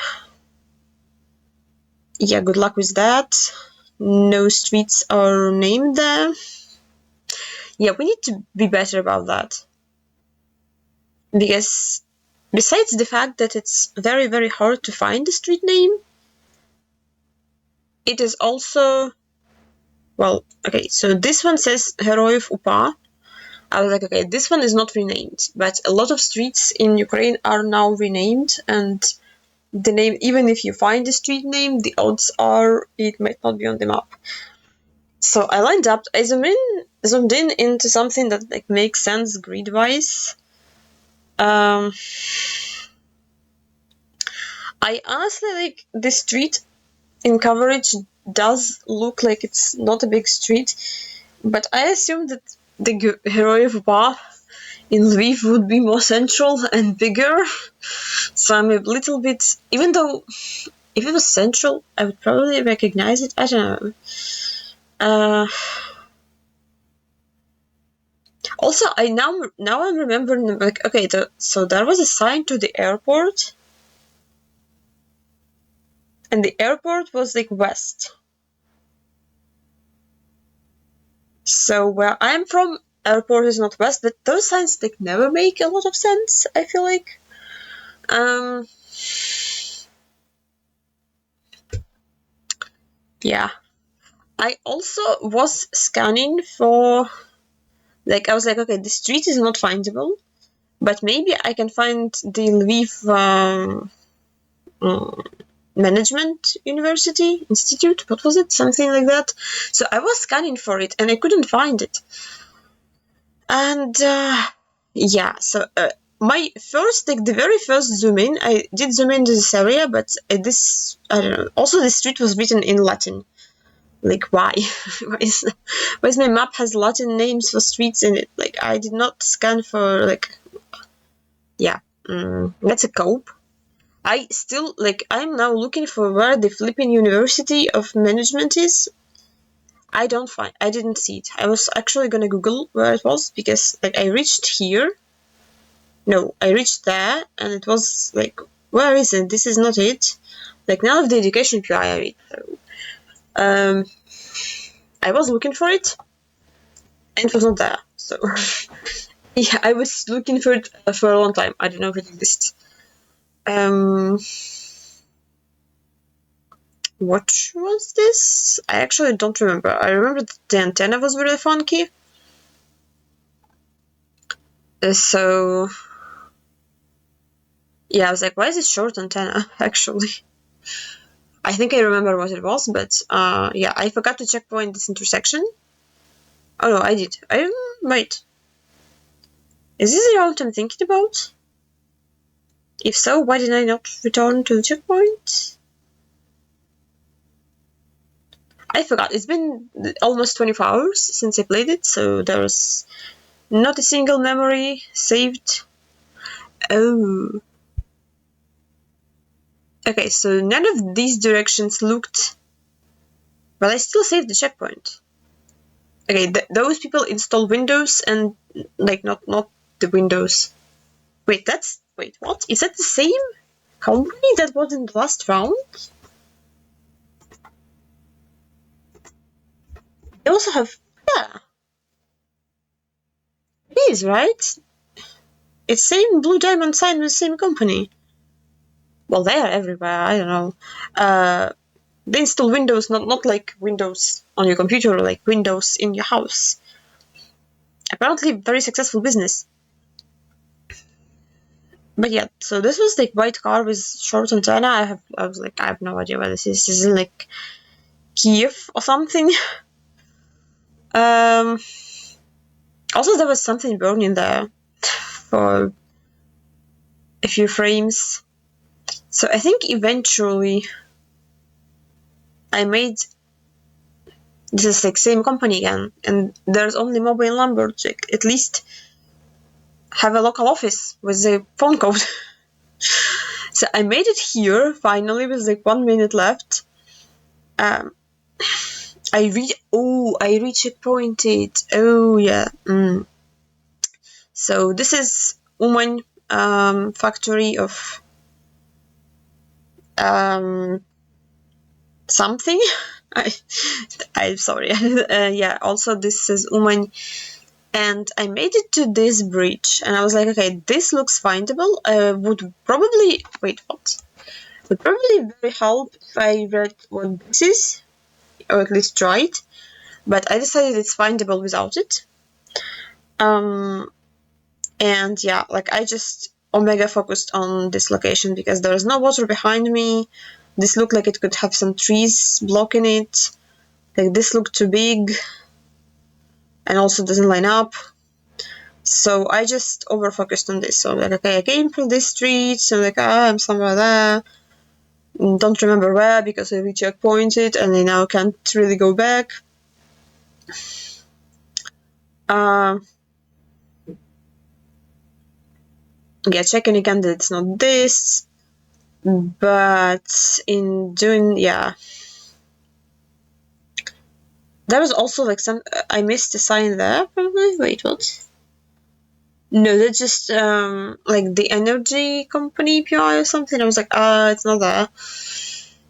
Speaker 1: Yeah, good luck with that. No streets are named there. Yeah, we need to be better about that. Because besides the fact that it's very, very hard to find a street name, it is also, well, okay, so this one says Heroyev Upa. I was like, okay, this one is not renamed, but a lot of streets in Ukraine are now renamed, and the name, even if you find the street name, the odds are it might not be on the map. So I lined up, I zoomed in into something that like makes sense grid-wise. I honestly like the street in coverage does look like it's not a big street, but I assume that the Heroyev Bar in Lviv would be more central and bigger. So I'm a little bit, even though if it was central, I would probably recognize it. I don't know. Also, now I'm remembering, like, okay, so there was a sign to the airport, and the airport was like west. So where I'm from, airport is not west, but those signs like never make a lot of sense, I feel like. Yeah. I also was scanning for, like, I was like, okay, the street is not findable, but maybe I can find the Lviv Management University Institute. What was it? Something like that. So I was scanning for it and I couldn't find it. And yeah, so my first, like the very first zoom in, I did zoom into this area, but this, I don't know. Also, the street was written in Latin. Like, why? why is my map has Latin names for streets in it? Like, I did not scan for, like, yeah, that's a cope. I still, like, I'm now looking for where the flipping University of Management is. I didn't see it. I was actually gonna Google where it was, because, like, I reached here. No, I reached there, and it was, like, where is it? This is not it. Like, none of the education PI I read, so, I was looking for it, and it was not there, so, yeah, I was looking for it for a long time. I don't know if it exists. What was this? I actually don't remember. I remember that the antenna was really funky. So, yeah, I was like, why is it short antenna, actually? I think I remember what it was, but yeah, I forgot to checkpoint this intersection. Oh no, I did. Wait. Is this the route I'm thinking about? If so, why did I not return to the checkpoint? I forgot. It's been almost 24 hours since I played it, so there's not a single memory saved. Oh. Okay, so none of these directions looked... But I still saved the checkpoint. Okay, those people install Windows and, like, not the Windows. Wait, what? Is that the same company that was in the last round? They also have... Yeah. It is, right? It's same blue diamond sign with the same company. Well, they are everywhere, I don't know. They install Windows, not like Windows on your computer, like Windows in your house. Apparently, very successful business. But yeah, so this was like white car with short antenna. I was like, I have no idea what this is. This is like Kiev or something. Also, there was something burning there for a few frames. So I think eventually I made this is like same company again, and there's only mobile number to at least have a local office with a phone code. So I made it here finally with like 1 minute left. I re-checkpointed. Oh yeah. So this is Uman factory of something. I'm sorry. Yeah, also this is Uman, and I made it to this bridge, and I was like, okay, this looks findable. Would probably very help if I read what this is, or at least try it, but I decided it's findable without it. And yeah, like I just omega focused on this location because there is no water behind me. This looked like it could have some trees blocking it. Like this looked too big and also doesn't line up. So I just over focused on this. So I'm like, okay, I came from this street, so I'm like, I'm somewhere there. Don't remember where because I re-checkpointed and I now can't really go back. Yeah, checking again that it's not this, but in doing, yeah. There was also like some, I missed a sign there probably. Wait, what? No, that's just like the energy company PI or something. I was like, it's not there.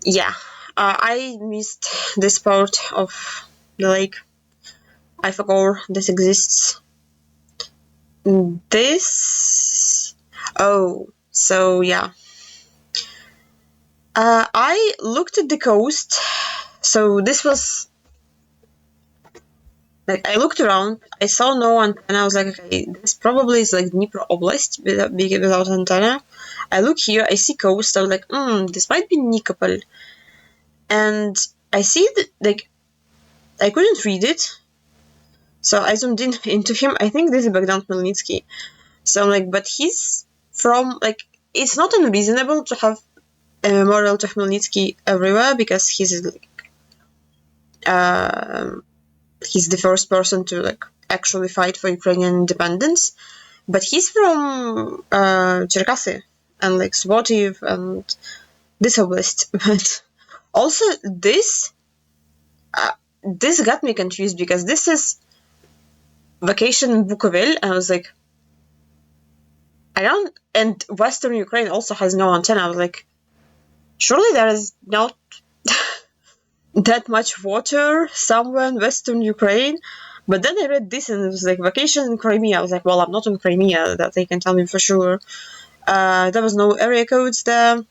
Speaker 1: Yeah, I missed this part of the lake. I forgot this exists. This... Oh, so yeah. I looked at the coast. So this was... Like, I looked around, I saw no antenna, I was like, okay, this probably is like Dnipro Oblast without antenna. I look here, I see coast, I was like, this might be Nikopol. And I see that, like, I couldn't read it, so I zoomed in into him. I think this is Bogdan Khmelnytsky. So I'm like, but he's from, like, it's not unreasonable to have a memorial to Khmelnytsky everywhere because he's, like, he's the first person to like actually fight for Ukrainian independence, but he's from Cherkasy and like Subotiv and this oblast. But also this got me confused because this is vacation in Bukovel, and I was like, and Western Ukraine also has no antenna. I was like, surely there is not that much water somewhere in Western Ukraine. But then I read this and it was like vacation in Crimea. I was like, well, I'm not in Crimea, that they can tell me for sure. There was no area codes there.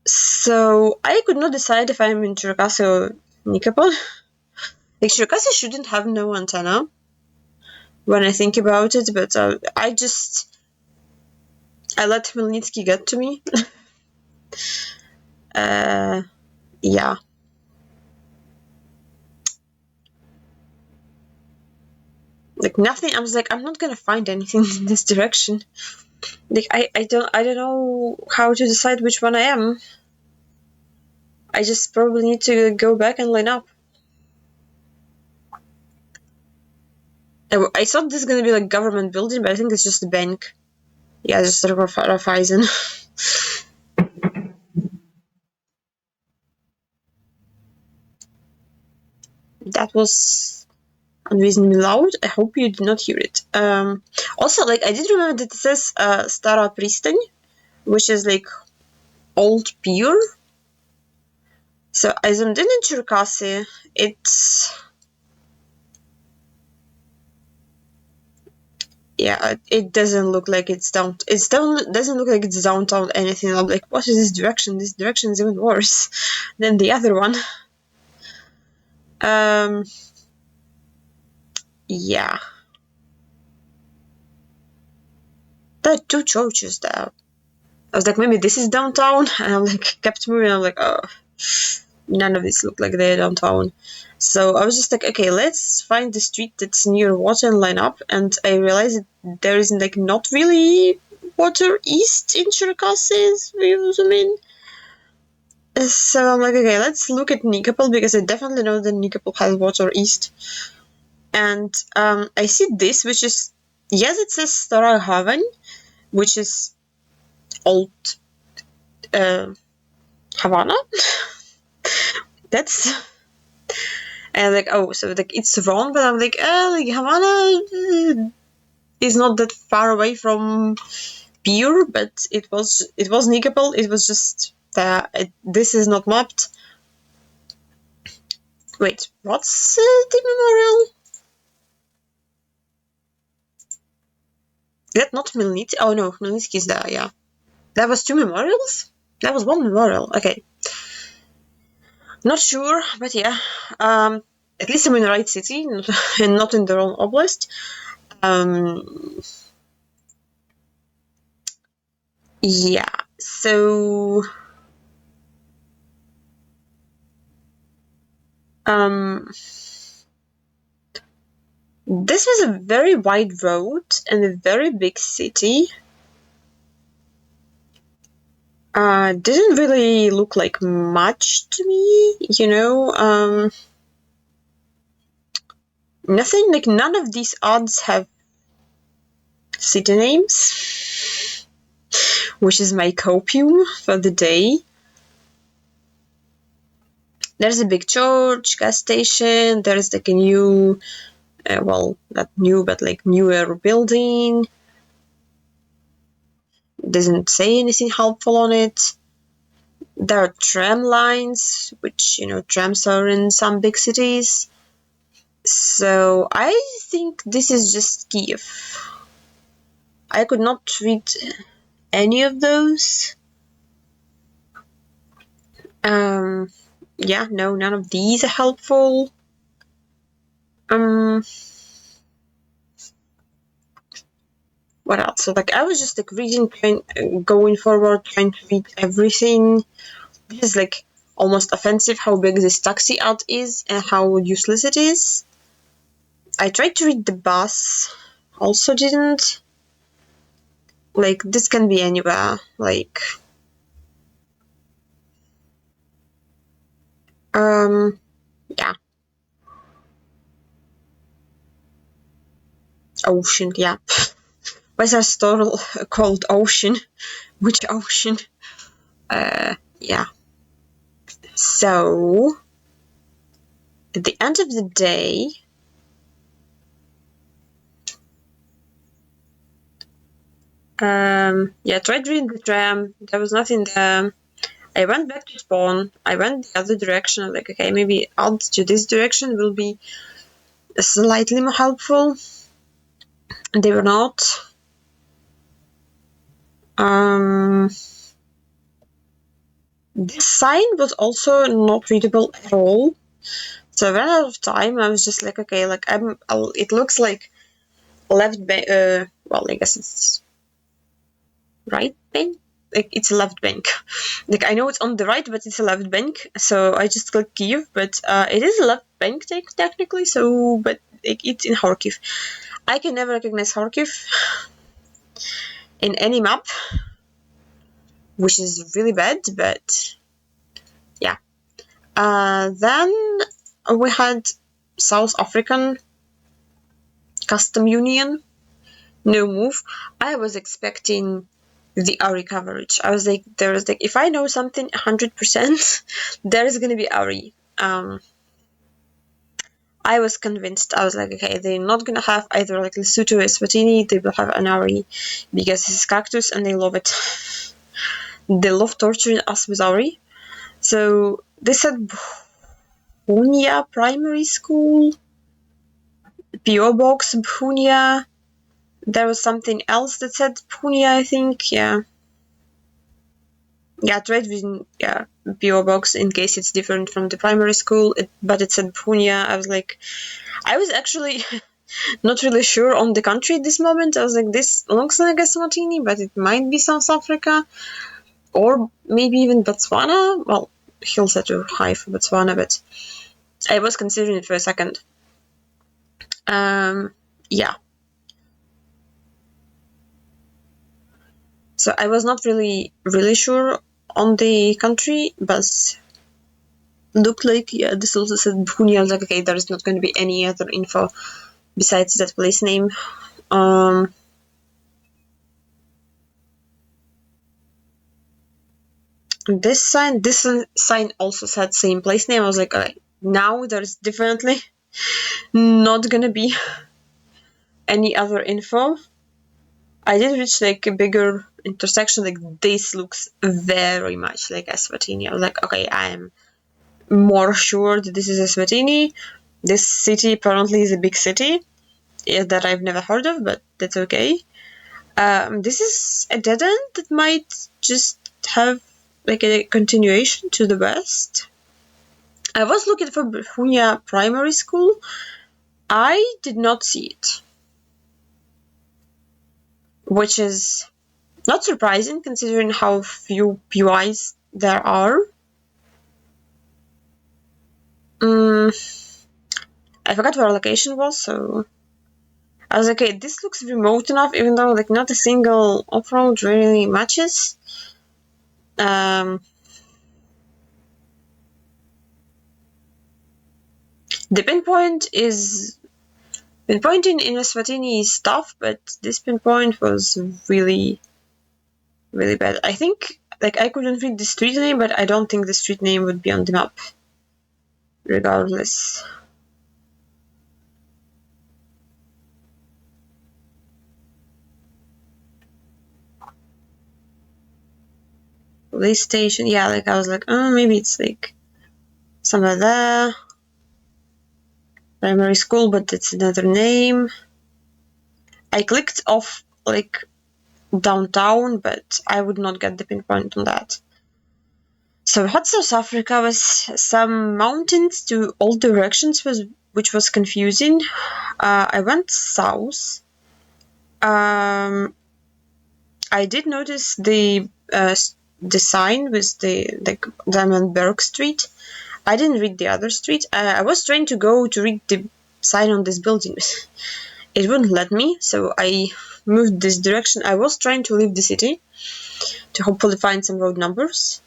Speaker 1: So I could not decide if I'm in Cherkasy or Nikopol. Like, Cherkasy shouldn't have no antenna when I think about it, but I let Khmelnytsky get to me. Yeah. Like nothing. I was like, I'm not gonna find anything in this direction. Like I don't know how to decide which one I am. I just probably need to go back and line up. I thought this was gonna be like government building, but I think it's just a bank. Yeah, just Raiffeisen. That was unreasonably loud. I hope you did not hear it. Also, like I did remember that it says Stara Pristan, which is like old pier. So I zoomed in Cherkasy. It doesn't look like it's down. Doesn't look like it's downtown anything. I'm like, what is this direction? This direction is even worse than the other one. Yeah. There are two churches there. I was like, maybe this is downtown, and I'm like, kept moving. I'm like, oh, none of these look like they're downtown. So I was just like, okay, let's find the street that's near water and line up. And I realized that there is like not really water east in Cherkasy, you zoom in. So I'm like, okay, let's look at Nikopol because I definitely know that Nikopol has water east. And I see this, which is, yes, it says Stara Haven, which is old Havana. That's and like, oh, so like it's wrong, but I'm like Havana is not that far away from Pure, but it was Nikopol. It was just this is not mapped. Wait, what's the memorial? That not Khmelnytsky? Oh no, Khmelnytsky is there. Yeah, that was two memorials. That was one memorial. Okay, not sure, but yeah. At least I'm in the right city and not in the wrong oblast. Yeah, so this was a very wide road and a very big city. Didn't really look like much to me, you know. Nothing, like none of these odds have city names, which is my copium for the day. There's a big church, gas station, there's like a new, well, not new, but like newer building. Doesn't say anything helpful on it. There are tram lines, which, you know, trams are in some big cities. So I think this is just Kiev. I could not read any of those. Yeah, no, none of these are helpful. What else? So like I was just like reading, going forward, trying to read everything. This is like almost offensive how big this taxi ad is and how useless it is. I tried to read the bus, also didn't. Like this can be anywhere. Like yeah. Ocean, yeah. Why is our store called Ocean? Which ocean? Yeah. So, at the end of the day, yeah, tried reading the tram. There was nothing there. I went back to spawn. I went the other direction. Like, okay, maybe odds to this direction will be slightly more helpful. They were not. This sign was also not readable at all. So I ran out of time. I was just like, okay, like it looks like left bank. Well, I guess it's right bank. like it's a left bank. Like I know it's on the right, but it's a left bank. So I just click Kiev, but it is a left bank technically. So, but it's in Kharkiv. I can never recognize Kharkiv in any map, which is really bad. But yeah. Then we had South African Custom Union. No move. I was expecting the ARI coverage. I was like, if I know something 100%, there's gonna be ARI. I was convinced. I was like, okay, they're not gonna have either like Lesotho or Eswatini. They will have an ARI because this is Cactus and they love it. They love torturing us with ARI. So they said Bunia Primary School, PO Box Bunia. There was something else that said Bunia, I think. Yeah, Trade Vision. Yeah, PO Box in case it's different from the primary school. But it said Bunia. I was like, I was actually not really sure on the country at this moment. I was like, this looks like Eswatini, but it might be South Africa or maybe even Botswana. Well, hills are too high for Botswana, but I was considering it for a second. Yeah. So I was not really sure on the country, but looked like, yeah, this also said Bunia. I was like, okay, there's not going to be any other info besides that place name. This sign also said same place name. I was like, okay, now there's definitely not gonna be any other info. I did reach like a bigger intersection. Like this looks very much like Eswatini. I was like, okay, I am more sure that this is Eswatini. This city apparently is a big city that I've never heard of, but that's okay. This is a dead end that might just have like a continuation to the west. I was looking for Bunia Primary School. I did not see it, which is not surprising considering how few PYs there are. I forgot where location was, so I was like, okay, this looks remote enough, even though like not a single off-road really matches. The pinpoint is pinpointing in Eswatini is tough, but this pinpoint was really bad. I think like I couldn't read the street name, but I don't think the street name would be on the map regardless. Police station, yeah, like I was like, oh, maybe it's like somewhere there. Primary school, but it's another name. I clicked off like downtown, but I would not get the pinpoint on that. So hot South Africa was some mountains to all directions, which was confusing. I went south. I did notice the sign with the Diamondberg Street. I didn't read the other street. I was trying to go to read the sign on this building. It wouldn't let me, so I moved this direction. I was trying to leave the city to hopefully find some road numbers.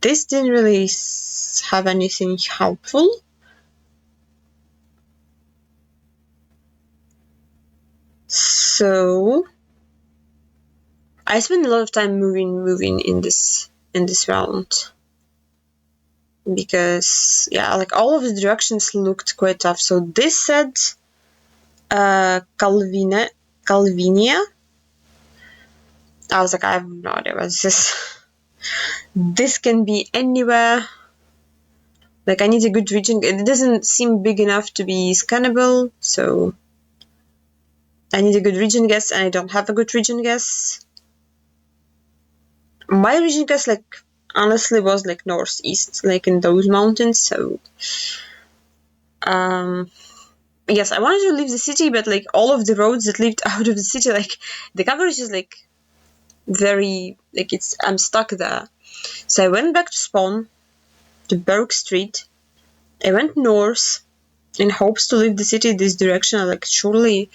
Speaker 1: This didn't really have anything helpful. So I spent a lot of time moving in this round because yeah, like all of the directions looked quite tough. So this said Calvinia. I was like, I have no idea what this is. This can be anywhere. Like I need a good region. It doesn't seem big enough to be scannable, so I need a good region guess, and I don't have a good region guess. My region guess, like, honestly was like northeast, like in those mountains, so yes, I wanted to leave the city, but like all of the roads that lead out of the city, like the coverage is like very like I'm stuck there. So I went back to spawn to Berg Street. I went north in hopes to leave the city this direction. Like surely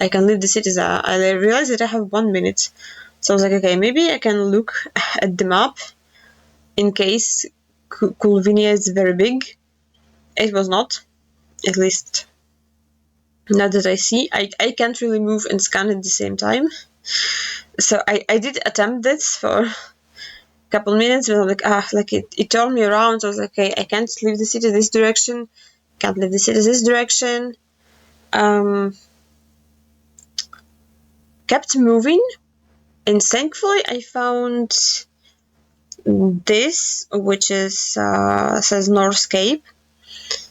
Speaker 1: I can leave the city there. I realized that I have 1 minute. So I was like, okay, maybe I can look at the map in case Kulvinia is very big. It was not, at least not that I see. I can't really move and scan at the same time. So I did attempt this for a couple minutes, but I'm like, it turned me around. So I was like, okay, I can't leave the city this direction. Can't leave the city this direction. Kept moving, and thankfully I found this, which is says North Cape.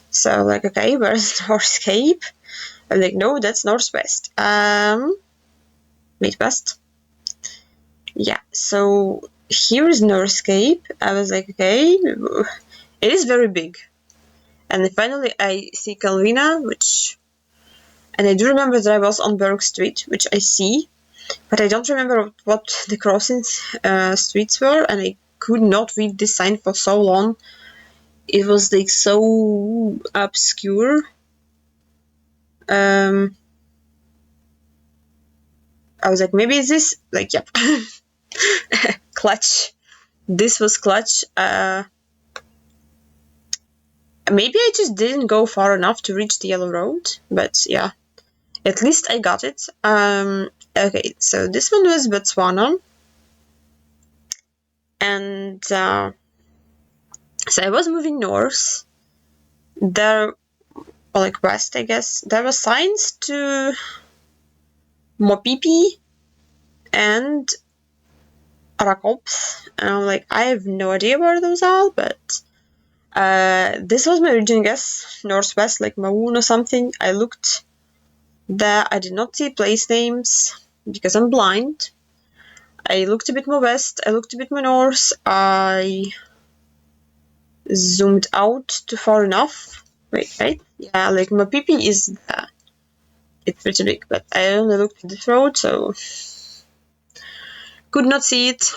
Speaker 1: So like, okay, where's North Cape? I'm like, no, that's Northwest. Midwest. Yeah, so here is North Cape. I was like, okay, it is very big. And then finally I see Calvina, and I do remember that I was on Berg Street, which I see, but I don't remember what the crossing streets were, and I could not read this sign for so long. It was like so obscure. I was like, maybe it's this? Like, yep. Clutch. This was clutch. Maybe I just didn't go far enough to reach the yellow road, but yeah. At least I got it. Okay, so this one was Botswana. And so I was moving north. There, or like west, I guess. There were signs to Mopipi and Arakops. And I'm like, I have no idea where those are, but this was my region guess. Northwest, like Maun or something. I looked there. I did not see place names because I'm blind. I looked a bit more west. I looked a bit more north. I zoomed out to far enough. Wait, right? Yeah, like Mopipi is there. It's pretty big, but I only looked at this road, so could not see it.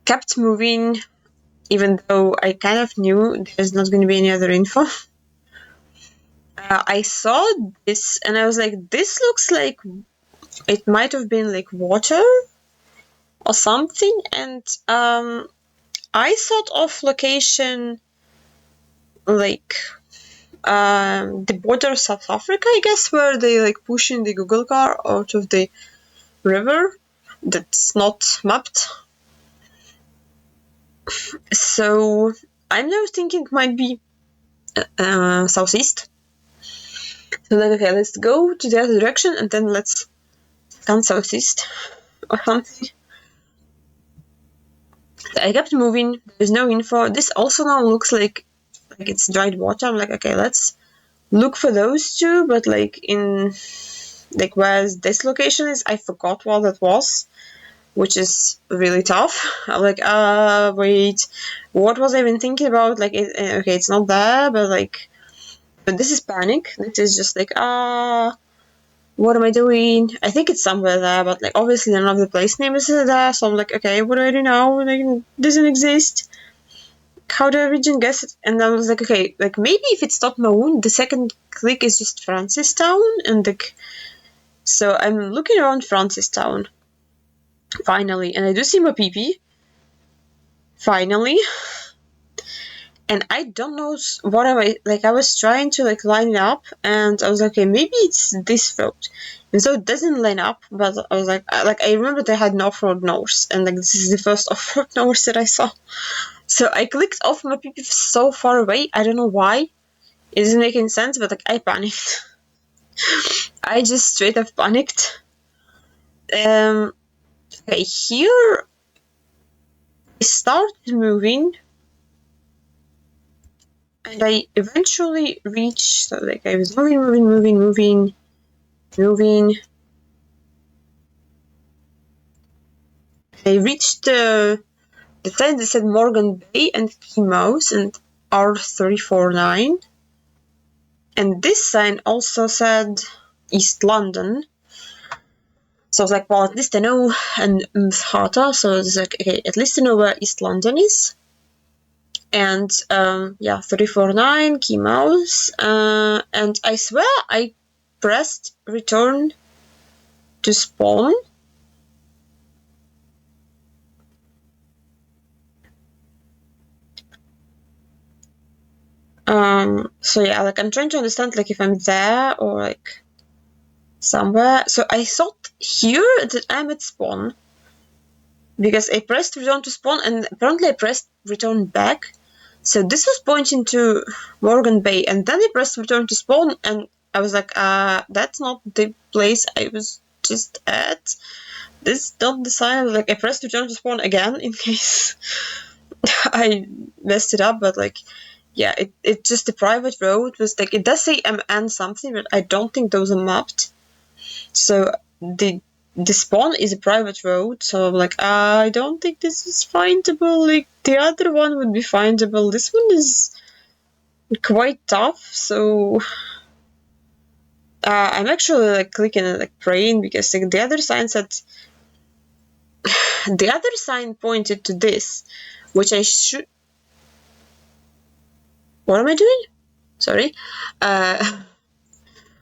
Speaker 1: Kept moving, even though I kind of knew there's not going to be any other info. I saw this and I was like, this looks like it might have been like water or something, and I thought of location like the border of South Africa, I guess, where they like pushing the Google car out of the river that's not mapped. So I'm now thinking it might be southeast. So like, okay, let's go to that direction and then let's come southeast or something. So I kept moving. There's no info. This also now looks like it's dried water. I'm like, okay, let's look for those two, but like in like where this location is, I forgot what that was, which is really tough. I'm like, wait, what was I even thinking about? Like, okay, it's not there, but this is panic. This is just like, what am I doing? I think it's somewhere there, but like obviously none of the place names is there, so I'm like, okay, what do I do now? Like, it doesn't exist. How do I region guess it? And I was like, okay, like maybe if it's not Maun, the second click is just Francistown, and like, so I'm looking around Francistown. Finally, and I do see Mopipi. Finally. And I don't know what am I, like I was trying to like line it up, and I was like, okay, maybe it's this road. And so it doesn't line up, but I was like I remember they had an off-road north, and like this is the first off-road north that I saw. So I clicked off Mopipi so far away, I don't know why. It doesn't make any sense, but like I panicked. I just straight up panicked. Okay, here I started moving, and I eventually reached, so like I was moving. I reached the sign that said Morgan Bay and Key Mouse, and R349. And this sign also said East London. So I was like, well, at least I know NMPZ. So it's like, okay, at least I know where East London is. And yeah, 349 key mouse. And I swear I pressed return to spawn. So yeah, like I'm trying to understand like if I'm there or like somewhere. So I thought here that I'm at spawn because I pressed return to spawn and apparently I pressed return back. So this was pointing to Morgan Bay, and then I pressed return to spawn and I was like, that's not the place I was just at. This is not the sign. Like I pressed return to spawn again in case I messed it up, but like yeah, it's just a private road was like it does say MN something, but I don't think those are mapped. So the spawn is a private road, so I'm like, I don't think this is findable. Like the other one would be findable. This one is quite tough, so I'm actually like clicking and like praying because like, the other sign said the other sign pointed to this, which I should. What am I doing? Sorry.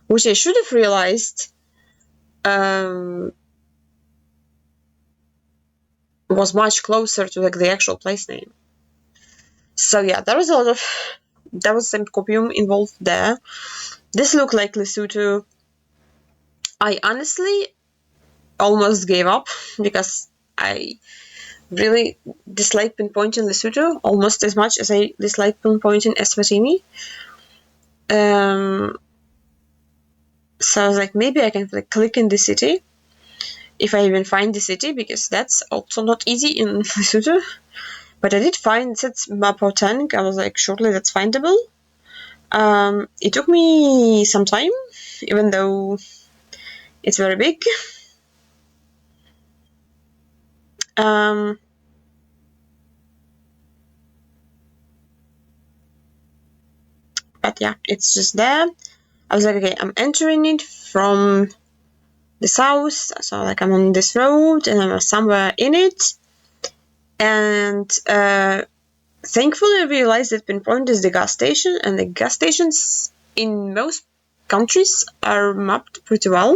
Speaker 1: Which I should have realized was much closer to like the actual place name. So yeah, there was some copium involved there. This looked like Lesotho. I honestly almost gave up because I really dislike pinpointing Lesotho almost as much as I dislike pinpointing Eswatini. So I was like, maybe I can like click in the city if I even find the city, because that's also not easy in Lesotho. But I did find it's Mapoteng. I was like, surely that's findable. It took me some time, even though it's very big. But yeah, it's just there. I was like, okay, I'm entering it from the south, so like I'm on this road and I'm somewhere in it. And thankfully, I realized that pinpoint is the gas station, and the gas stations in most countries are mapped pretty well.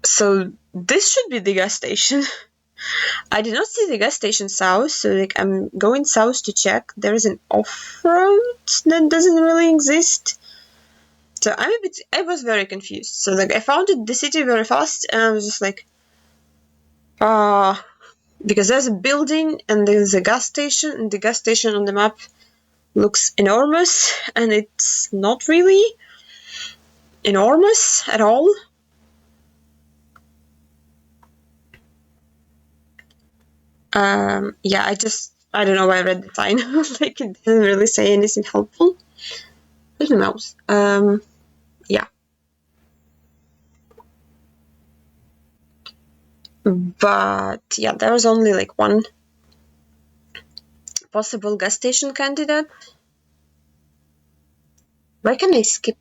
Speaker 1: So this should be the gas station. I did not see the gas station south, so like I'm going south to check. There is an off-road that doesn't really exist. So I was very confused. So like I found the city very fast, and I was just like, because there's a building and there's a gas station, and the gas station on the map looks enormous, and it's not really enormous at all. Yeah, I don't know why I read the sign. Like it didn't really say anything helpful. Where's the mouse? Yeah. But yeah, there was only like one possible gas station candidate. Why can I skip?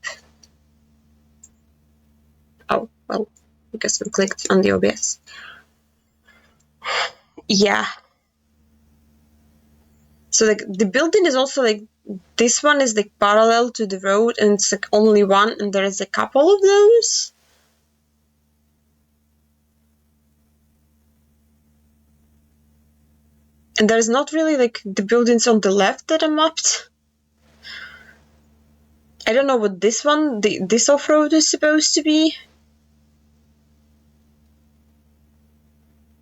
Speaker 1: Oh, well, because we clicked on the OBS. Yeah. So like the building is also like, this one is like parallel to the road, and it's like only one, and there is a couple of those. And there's not really like the buildings on the left that are mapped. I don't know what this one, this off-road is supposed to be.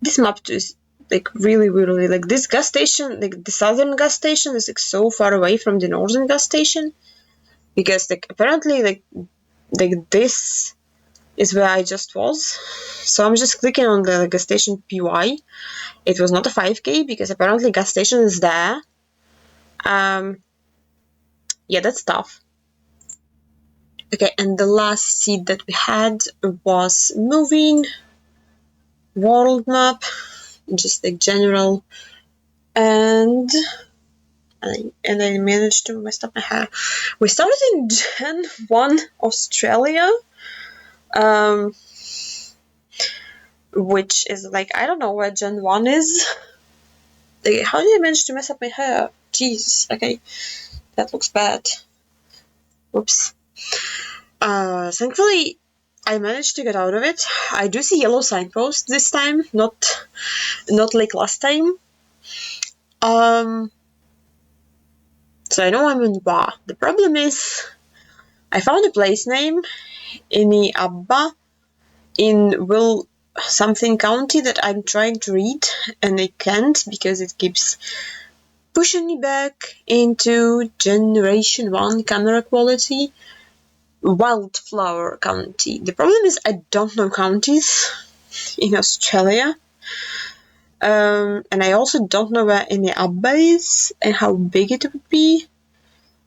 Speaker 1: This map is like really weirdly, like this gas station, like the southern gas station is like so far away from the northern gas station, because like apparently like this is where I just was. So I'm just clicking on the gas station PY. It was not a 5K because apparently gas station is there. Yeah, that's tough. Okay, and the last seed that we had was moving world map, just like general and I managed to mess up my hair. We started in Gen 1 Australia, which is like, I don't know where Gen 1 is. Like, how did I manage to mess up my hair? Jeez, okay, that looks bad. Whoops. Thankfully, I managed to get out of it. I do see yellow signposts this time, not like last time. So I know I'm in Ba. The problem is, I found a place name in the Abba in Will something county that I'm trying to read, and I can't because it keeps pushing me back into Generation 1 camera quality. Wildflower County. The problem is I don't know counties in Australia. And I also don't know where any Abba is and how big it would be.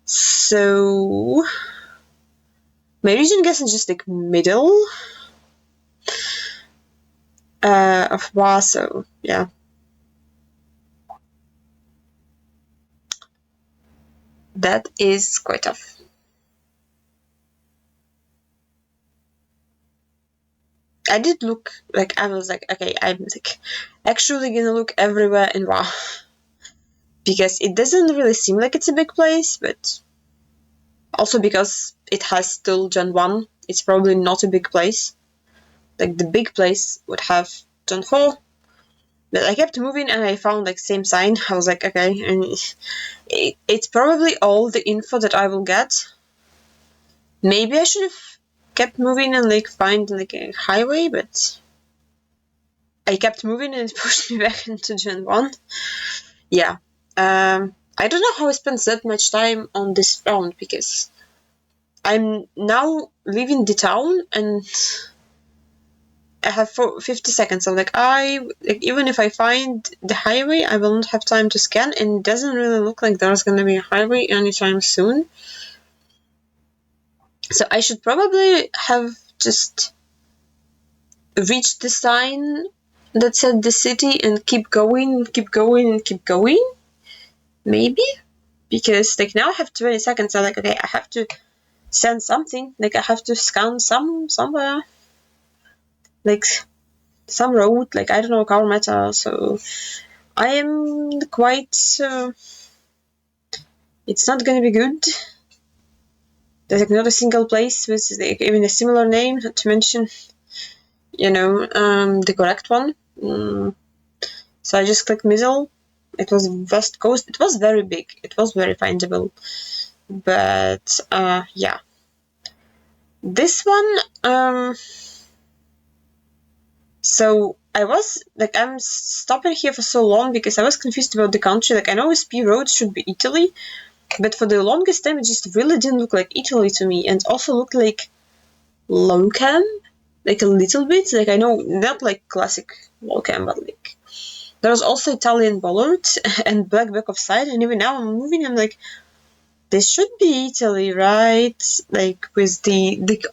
Speaker 1: So my region guess is just like middle of Wa, so yeah. That is quite tough. I did look, like, I was like, okay, I'm like actually gonna look everywhere in Wa. Because it doesn't really seem like it's a big place, but also because it has still Gen 1, it's probably not a big place. Like, the big place would have Gen 4. But I kept moving and I found like same sign. I was like, okay, and it's probably all the info that I will get. Maybe I should have kept moving and like find like a highway, but I kept moving and it pushed me back into Gen 1. Yeah. I don't know how I spent that much time on this round because I'm now leaving the town and I have 50 seconds. I'm like, even if I find the highway, I will not have time to scan, and it doesn't really look like there's gonna be a highway anytime soon. So I should probably have just reached the sign that said the city and keep going, maybe? Because like now I have 20 seconds, I'm like, okay, I have to send something, like I have to scan somewhere, like some road, like I don't know, car meta, so I am quite, it's not gonna be good. There's like not a single place with like, even a similar name, not to mention, the correct one. So I just clicked middle. It was West Coast. It was very big. It was very findable. But, yeah. This one, so I was, like, I'm stopping here for so long because I was confused about the country. Like, I know SP Road should be Italy, but for the longest time, it just really didn't look like Italy to me, and also looked like Locam, like a little bit. Like, I know, not like classic Locam, but like, there was also Italian bollard and black back of side, and even now I'm moving, I'm like, this should be Italy, right? Like, with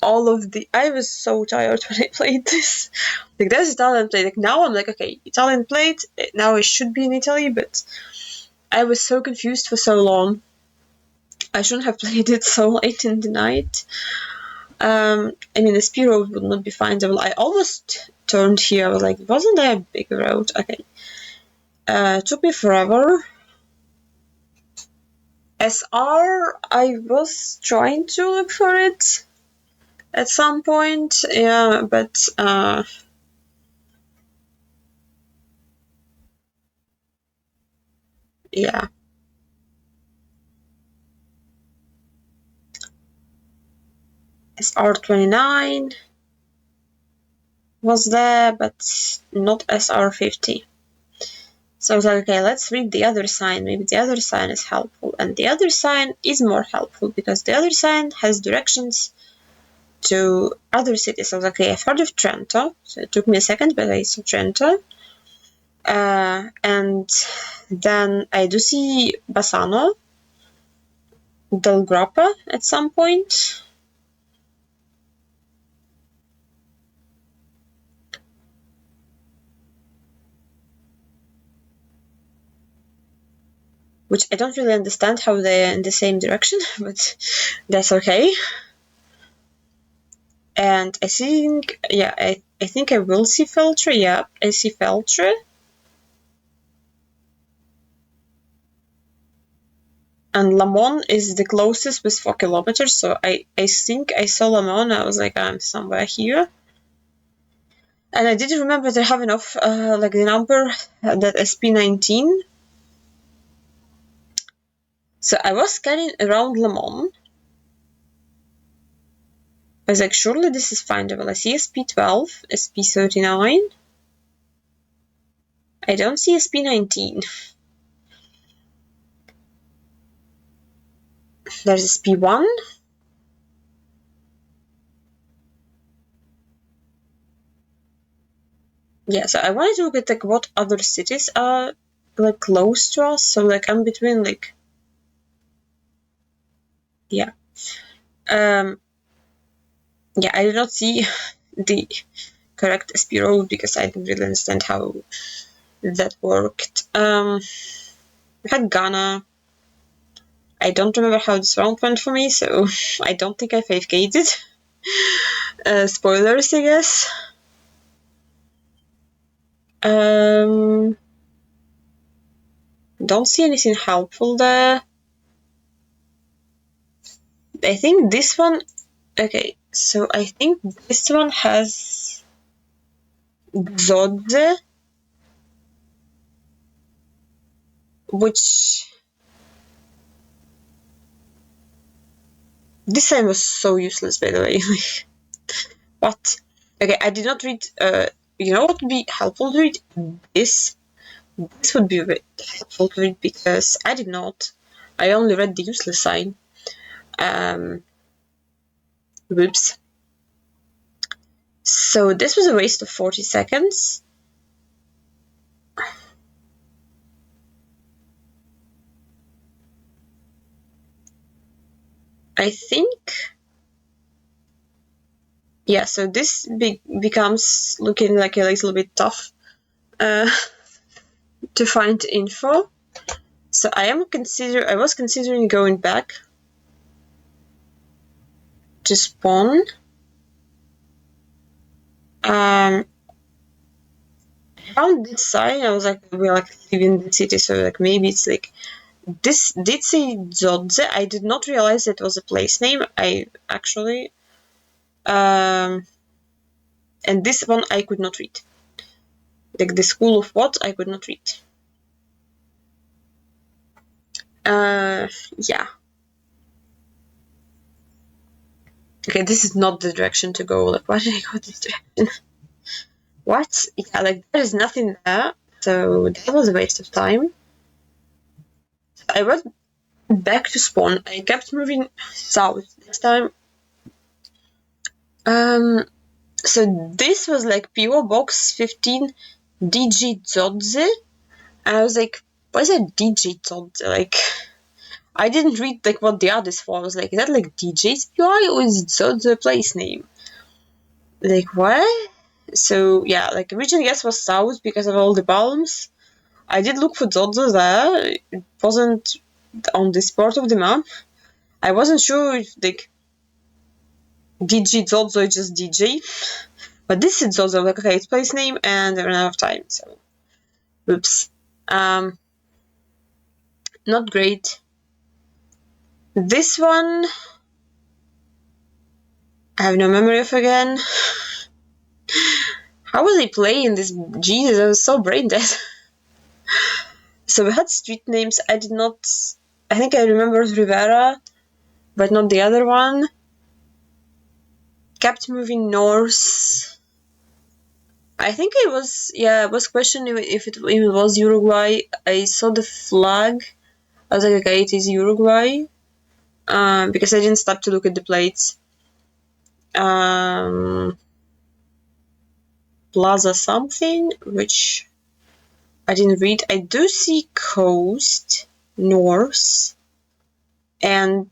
Speaker 1: all of the, I was so tired when I played this. Like, there's Italian plate. Like, now I'm like, okay, Italian plate, now it should be in Italy, but I was so confused for so long. I shouldn't have played it so late in the night. I mean, the speed road would not be findable. I almost turned here. I was like, wasn't there a big road? Okay. Took me forever. SR, I was trying to look for it at some point. Yeah, but, yeah. SR29 was there, but not SR50. So I was like, okay, let's read the other sign. Maybe the other sign is helpful. And the other sign is more helpful because the other sign has directions to other cities. I was like, okay, I've heard of Trento. So it took me a second, but I saw Trento. And then I do see Bassano, Del Grappa at some point. which I don't really understand how they're in the same direction, but that's okay. And I think, yeah, I think I will see Feltre. Yeah, I see Feltre. And Lamon is the closest with 4 kilometers, so I think I saw Lamon. I was like, I'm somewhere here. And I did remember they have enough, like the number, that SP19. So I was scanning around Lamon. I was like, surely this is findable. I see SP12, SP39. I don't see SP19. There's SP1. Yeah, so I wanted to look at like what other cities are like close to us. So like I'm between like, yeah. Yeah, I did not see the correct SP road because I didn't really understand how that worked. We had Ghana. I don't remember how this round went for me, so I don't think I 5K'd it. Spoilers, I guess. Don't see anything helpful there. I think this one... Okay, so I think this one has Zodze, which... This sign was so useless, by the way. What? Okay, I did not read... you know what would be helpful to read? This. This would be helpful to read because I did not. I only read the useless sign. Whoops. So this was a waste of 40 seconds. I think... Yeah, so this becomes looking like a little bit tough to find info. So I was considering going back to spawn. I found this sign. I was like, we're like leaving the city, so like maybe it's like this did say Zodze. I did not realize it was a place name. I actually and this one I could not read. Like the school of what I could not read. Yeah. Okay, this is not the direction to go. Like, why did I go this direction? What? Yeah, like, there is nothing there. So, that was a waste of time. I went back to spawn. I kept moving south this time. So, this was like PO Box 15 DG Zodze. And I was like, what is that DG Zodze? Like, I didn't read like what the others for. I was like, is that like DJ's PI or is Zodze place name? Like, what? So, yeah, like, region guess was south because of all the palms. I did look for Zodze there. It wasn't on this part of the map. I wasn't sure if, like, DG Zodze is just DJ. But this is Zodze. Like, okay, it's place name and I ran out of time, so... Oops. Not great. This one... I have no memory of again. How was I playing this? Jesus, I was so brain dead. So we had street names. I think I remembered Rivera, but not the other one. Kept moving north. I think I was questioning if it even was Uruguay. I saw the flag. I was like, okay, it is Uruguay. Because I didn't stop to look at the plates. Plaza something, which I didn't read. I do see coast, north, and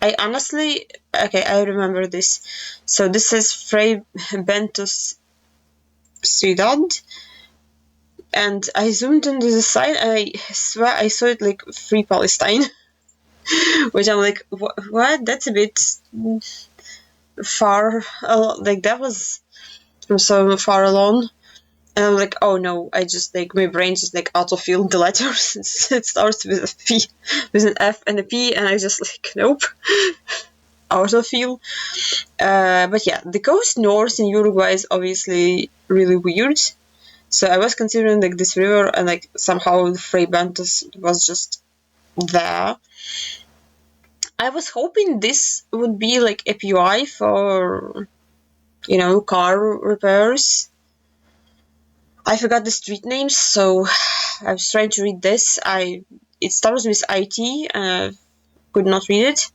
Speaker 1: I honestly... Okay, I remember this. So this is Fray Bentos Ciudad. and I zoomed into the side, and I swear I saw it like Free Palestine, which I'm like, what? That's a bit far. Like that was from so far along. And I'm like, oh no, I just like, my brain just like autofilled the letters. It starts with a P, with an F and a P, and I just like, nope, autofill. But yeah, the coast north in Uruguay is obviously really weird. So I was considering like this river, and like somehow the Fray Bentos was just there. I was hoping this would be like a PUI for, you know, car repairs. I forgot the street names, so I was trying to read this. It starts with IT, and I could not read it.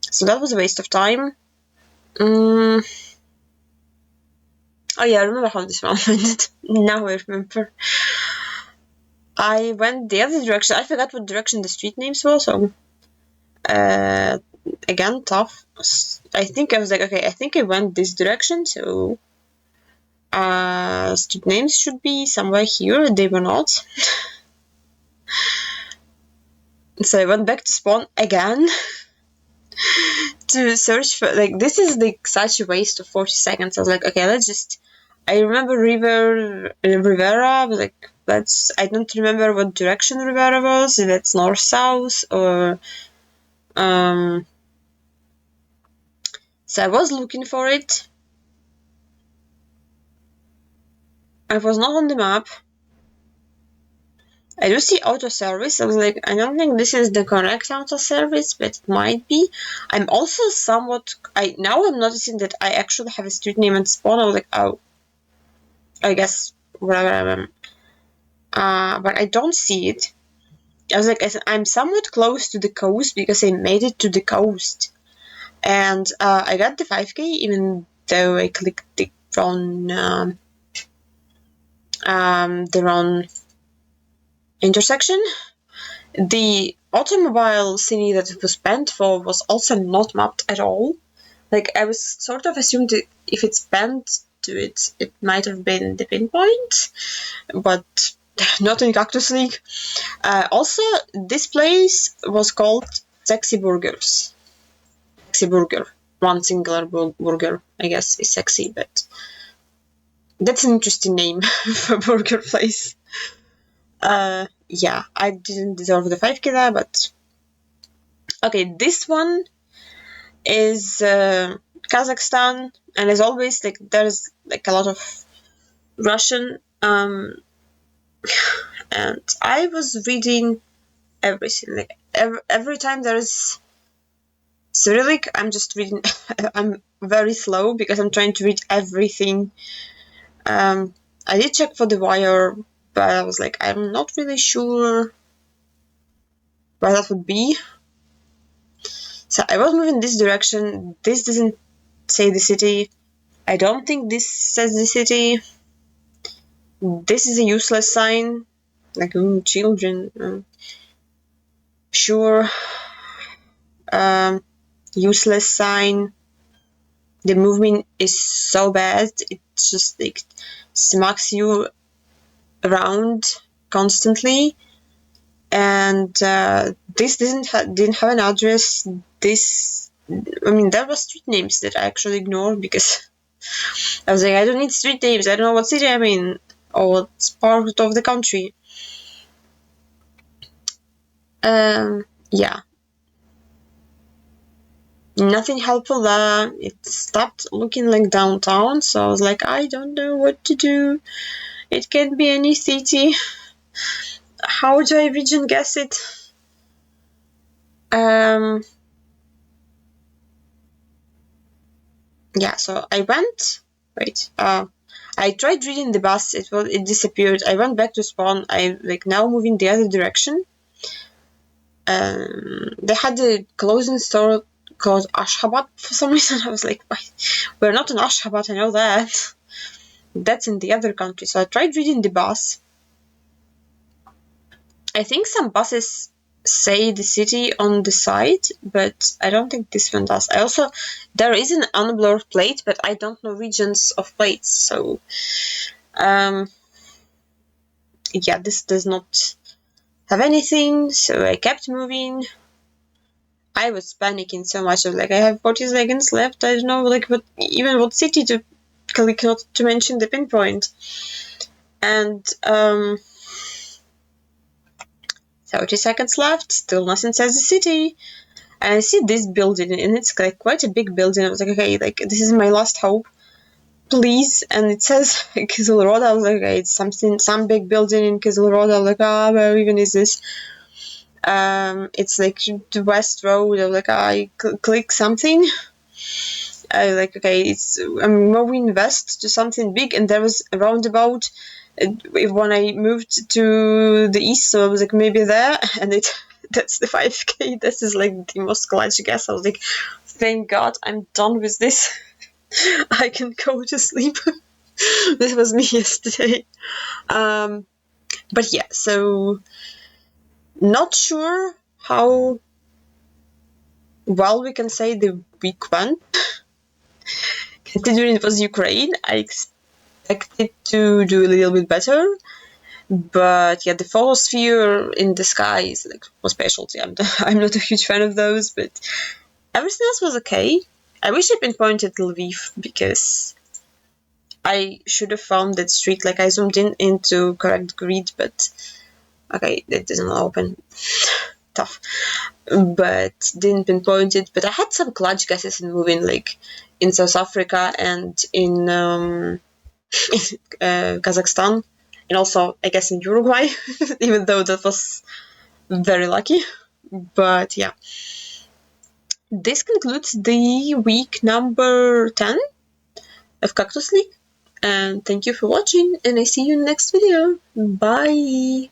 Speaker 1: So that was a waste of time. Oh yeah, I remember how this one ended. Now I remember. I went the other direction. I forgot what direction the street names were, so again, tough. I think I was like, okay, I think I went this direction, so street names should be somewhere here. They were not. So I went back to spawn again to search for, like, this is like such a waste of 40 seconds. I was like, okay, let's just, I remember Rivera, but like, I don't remember what direction Rivera was, if it's north, south, or, so I was looking for it. I was not on the map. I do see auto service. I was like, I don't think this is the correct auto service, but it might be. I'm also somewhat, now I'm noticing that I actually have a street name and spawn. I was like, oh, I guess wherever I am. But I don't see it. I was like, I'm somewhat close to the coast because I made it to the coast. And I got the 5k, even though I clicked the wrong intersection. The automobile city that it was banned for was also not mapped at all. Like, I was sort of assumed that if it's banned to it, it might have been the pinpoint, but not in Cactus League. Also, this place was called Sexy Burgers. Sexy Burger. One singular burger, I guess, is sexy, but that's an interesting name for a burger place. Yeah, I didn't deserve the 5k there, but okay, this one is Kazakhstan, and as always, like, there's like a lot of Russian, and I was reading everything. Like, every time there is Cyrillic, I'm just reading. I'm very slow because I'm trying to read everything. I did check for the wire, but I was like, I'm not really sure where that would be. So I was moving this direction. This doesn't say the city. I don't think this says the city. This is a useless sign. Like, children. Sure. Useless sign. The movement is so bad. It just like smacks you around constantly. And this didn't have an address. There were street names that I actually ignored because I was like, I don't need street names. I don't know what city I'm in or what part of the country. Yeah. Nothing helpful there. It stopped looking like downtown, so I was like, I don't know what to do. It can be any city. How do I region guess it? Yeah, so I went. Wait. I tried reading the bus. It disappeared. I went back to spawn. I like now moving the other direction. They had a clothing store called Ashgabat for some reason. I was like, why? We're not in Ashgabat, I know that. That's in the other country. So I tried reading the bus. I think some buses say the city on the side, but I don't think this one does. There is an unblurred plate, but I don't know regions of plates, so yeah, this does not have anything, so I kept moving. I was panicking so much. I was like, I have 40 seconds left. I don't know, like, what city to click, not to mention the pinpoint. And 30 seconds left. Still nothing says the city. And I see this building, and it's like quite a big building. I was like, okay, like this is my last hope, please. And it says Kizil Road. I was like, okay, it's some big building in Kizil Road. I was like, where even is this? It's like the West Road. I was like, I click something. I was like, okay, I'm moving west to something big, and there was a roundabout. When I moved to the east, so I was like, maybe there, and that's the 5k. This is like the most clutch guess. I was like, thank God, I'm done with this. I can go to sleep. This was me yesterday. But yeah, so not sure how well we can say the week went. Considering it was Ukraine, I expected to do a little bit better. But yeah, the photosphere in the sky is like my specialty. I'm not a huge fan of those, but everything else was okay. I wish I pinpointed Lviv because I should have found that street. Like I zoomed in into correct grid, but okay, that doesn't open. Tough. But didn't pinpoint it. But I had some clutch guesses in moving, like in South Africa and in Kazakhstan, and also I guess in Uruguay, even though that was very lucky. But yeah, this concludes the week number 10 of Cactus League, and thank you for watching, and I see you in the next video. Bye!